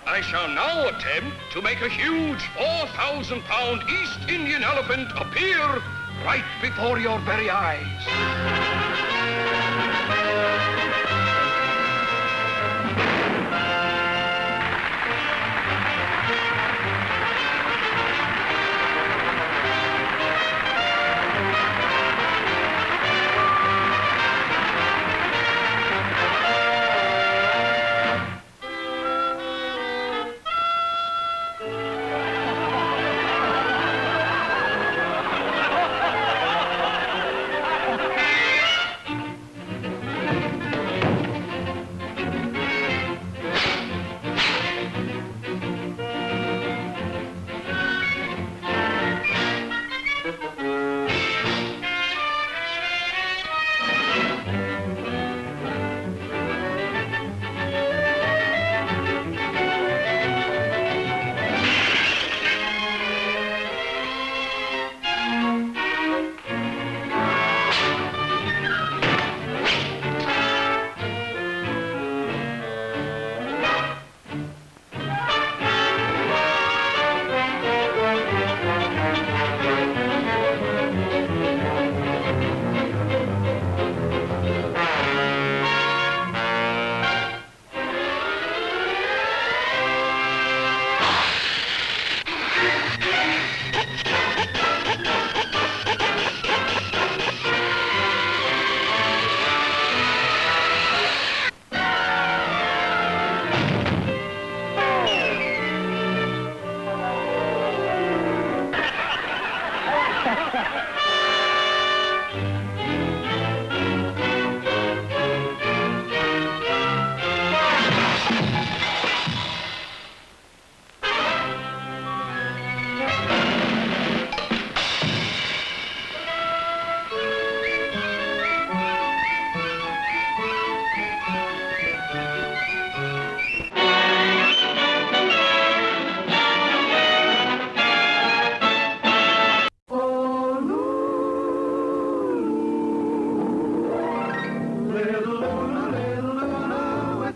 I shall now attempt to make a huge 4,000-pound East Indian elephant appear right before your very eyes.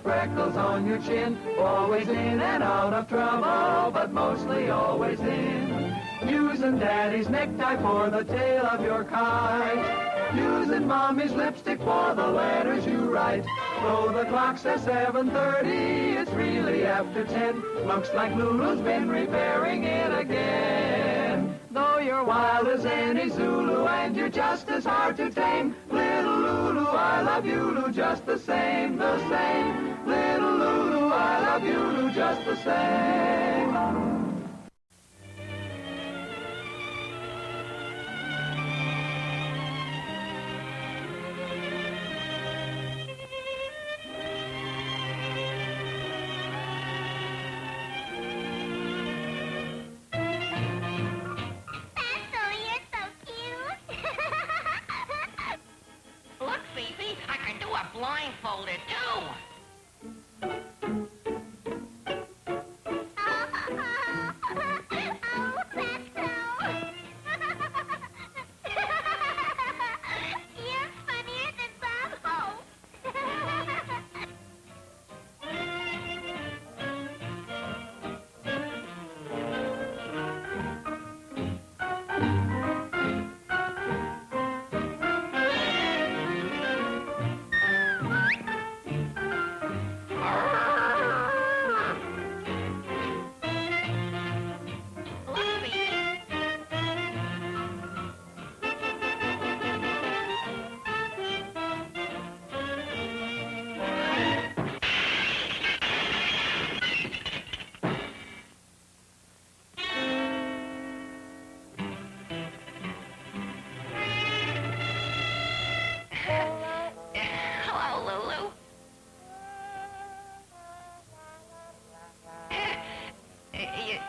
freckles on your chin. Always in and out of trouble, but mostly always in. Using daddy's necktie for the tail of your kite. Using mommy's lipstick for the letters you write. Though the clock says 7:30, it's really after 10. Looks like Lulu's been repairing it again. Though you're wild as any Zulu and you're just as hard to tame, little Lulu, I love you, Lulu, just the same, the same. Little Lulu, I love you, Lulu, just the same. Look, Fifi, I can do a blindfolded, too. You're funnier than Bob Hope. Look, Fifi. Hello, Lulu.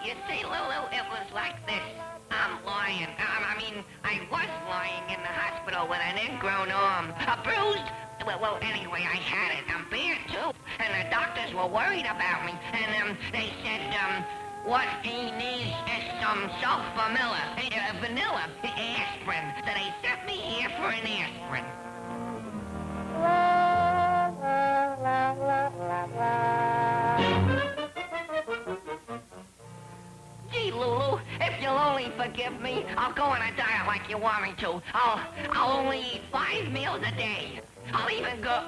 You see, Lulu, it was like this. I'm lying. I was lying in the hospital with an ingrown arm. A bruised? Well, anyway, I had it. I'm bare, too. And the doctors were worried about me. And, they said, what he needs is some sulfamilla, vanilla, aspirin. So they sent me here for an aspirin. Gee, Lulu, if you'll only forgive me, I'll go on a diet like you want me to. I'll only eat 5 meals a day. I'll even go...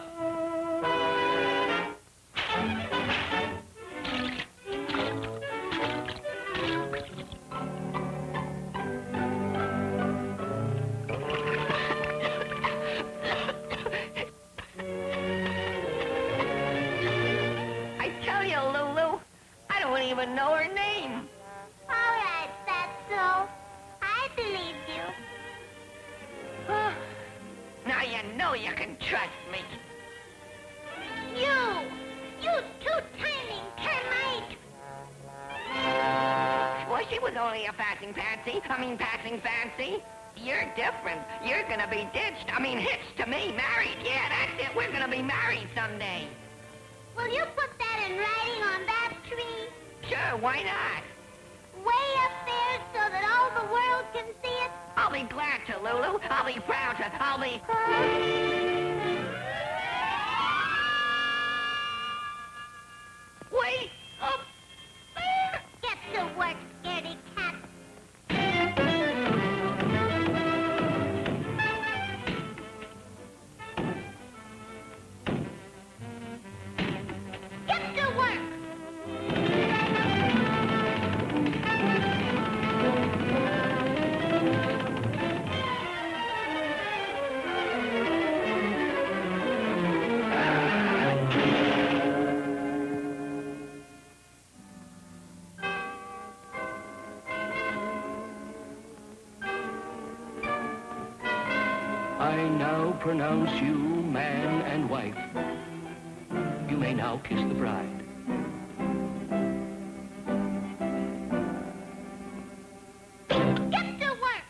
I tell you, Lulu, I don't even know her name. All right, Fatso. I believe you. Now you know you can trust me. You two-timing termite. Well, she was only a passing fancy. You're different. You're gonna be hitched to me, married. Yeah, that's it. We're gonna be married someday. Will you put that in writing on that tree? Sure, why not? Way up there so that all the world can see it? I'll be glad to, Lulu. I'll be proud to. Wait up there! Get to work, scaredy cat. Get to work! I now pronounce you man and wife. You may now kiss the bride. Get to work!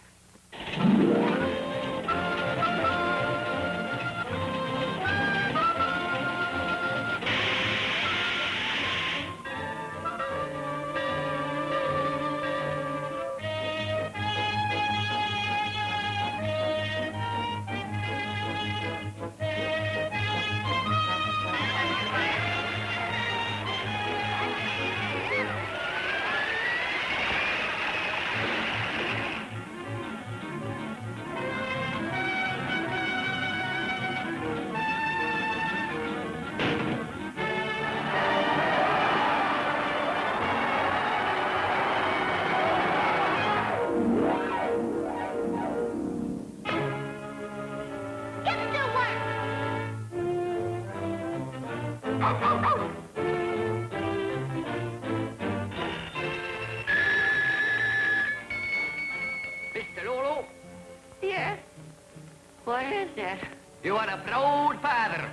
Mr. Lulu? Yes. What is it? You are a proud father.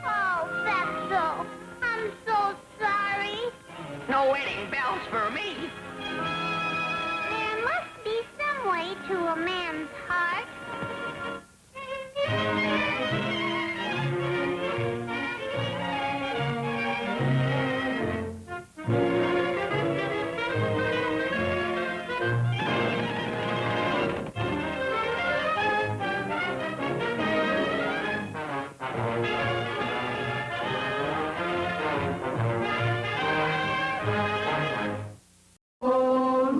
Oh, Fatso, I'm so sorry. No wedding bells for me. There must be some way to a man's heart. Oh,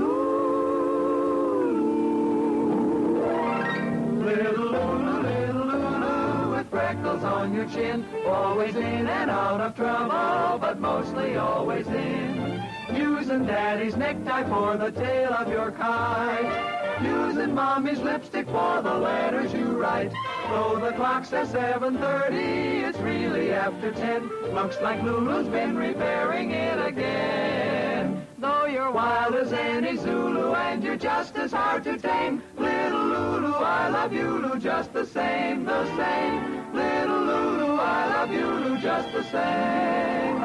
little Lulu with freckles on your chin, always in and out of trouble, but mostly always in. Using Daddy's necktie for the tail of your kite, using Mommy's lipstick for the letters you write. Though the clock says 7:30, it's really after 10. Looks like Lulu's been repairing it again. Though you're wild as any Zulu and you're just as hard to tame, little Lulu, I love you, Lulu, just the same, the same. Little Lulu, I love you, Lulu, just the same.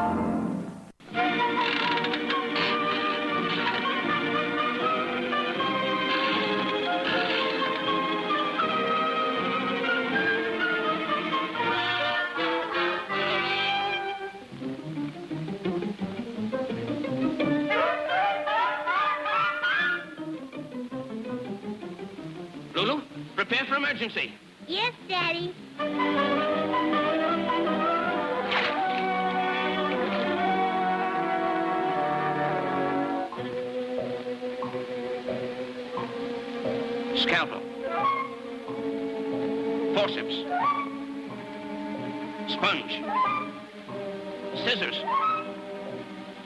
Lulu, prepare for emergency. Yes, Daddy. Scalpel. Forceps. Sponge. Scissors.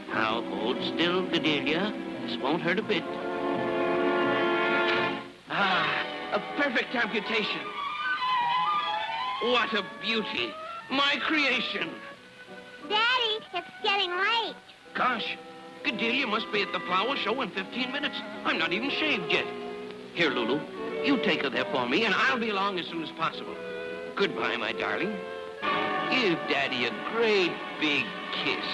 Now hold still, Bedelia. This won't hurt a bit. A perfect amputation. What a beauty. My creation. Daddy, it's getting late. Gosh, Bedelia must be at the flower show in 15 minutes. I'm not even shaved yet. Here, Lulu, you take her there for me, and I'll be along as soon as possible. Goodbye, my darling. Give Daddy a great big kiss.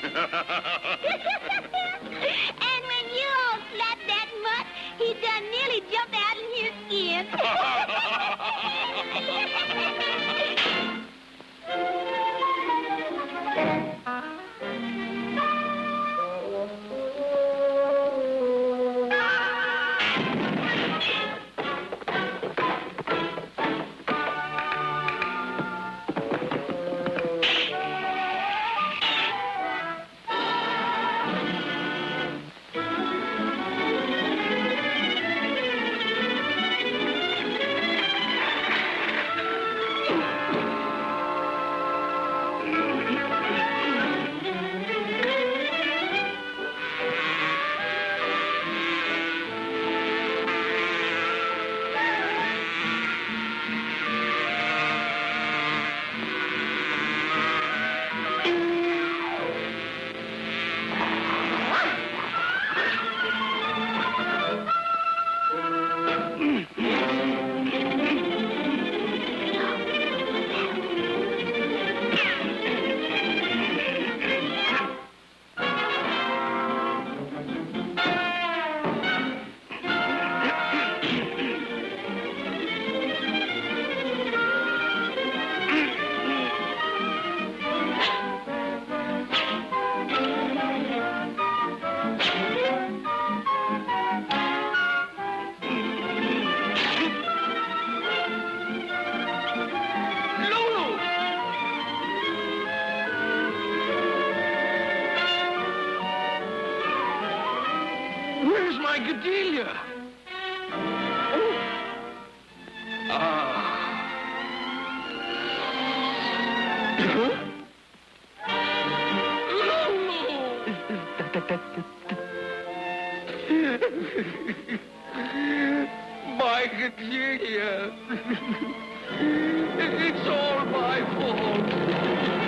And when you all slapped that mutt, he done nearly jumped out in his skin. Where's my Gadelia? Oh. My Gadelia. It's all my fault.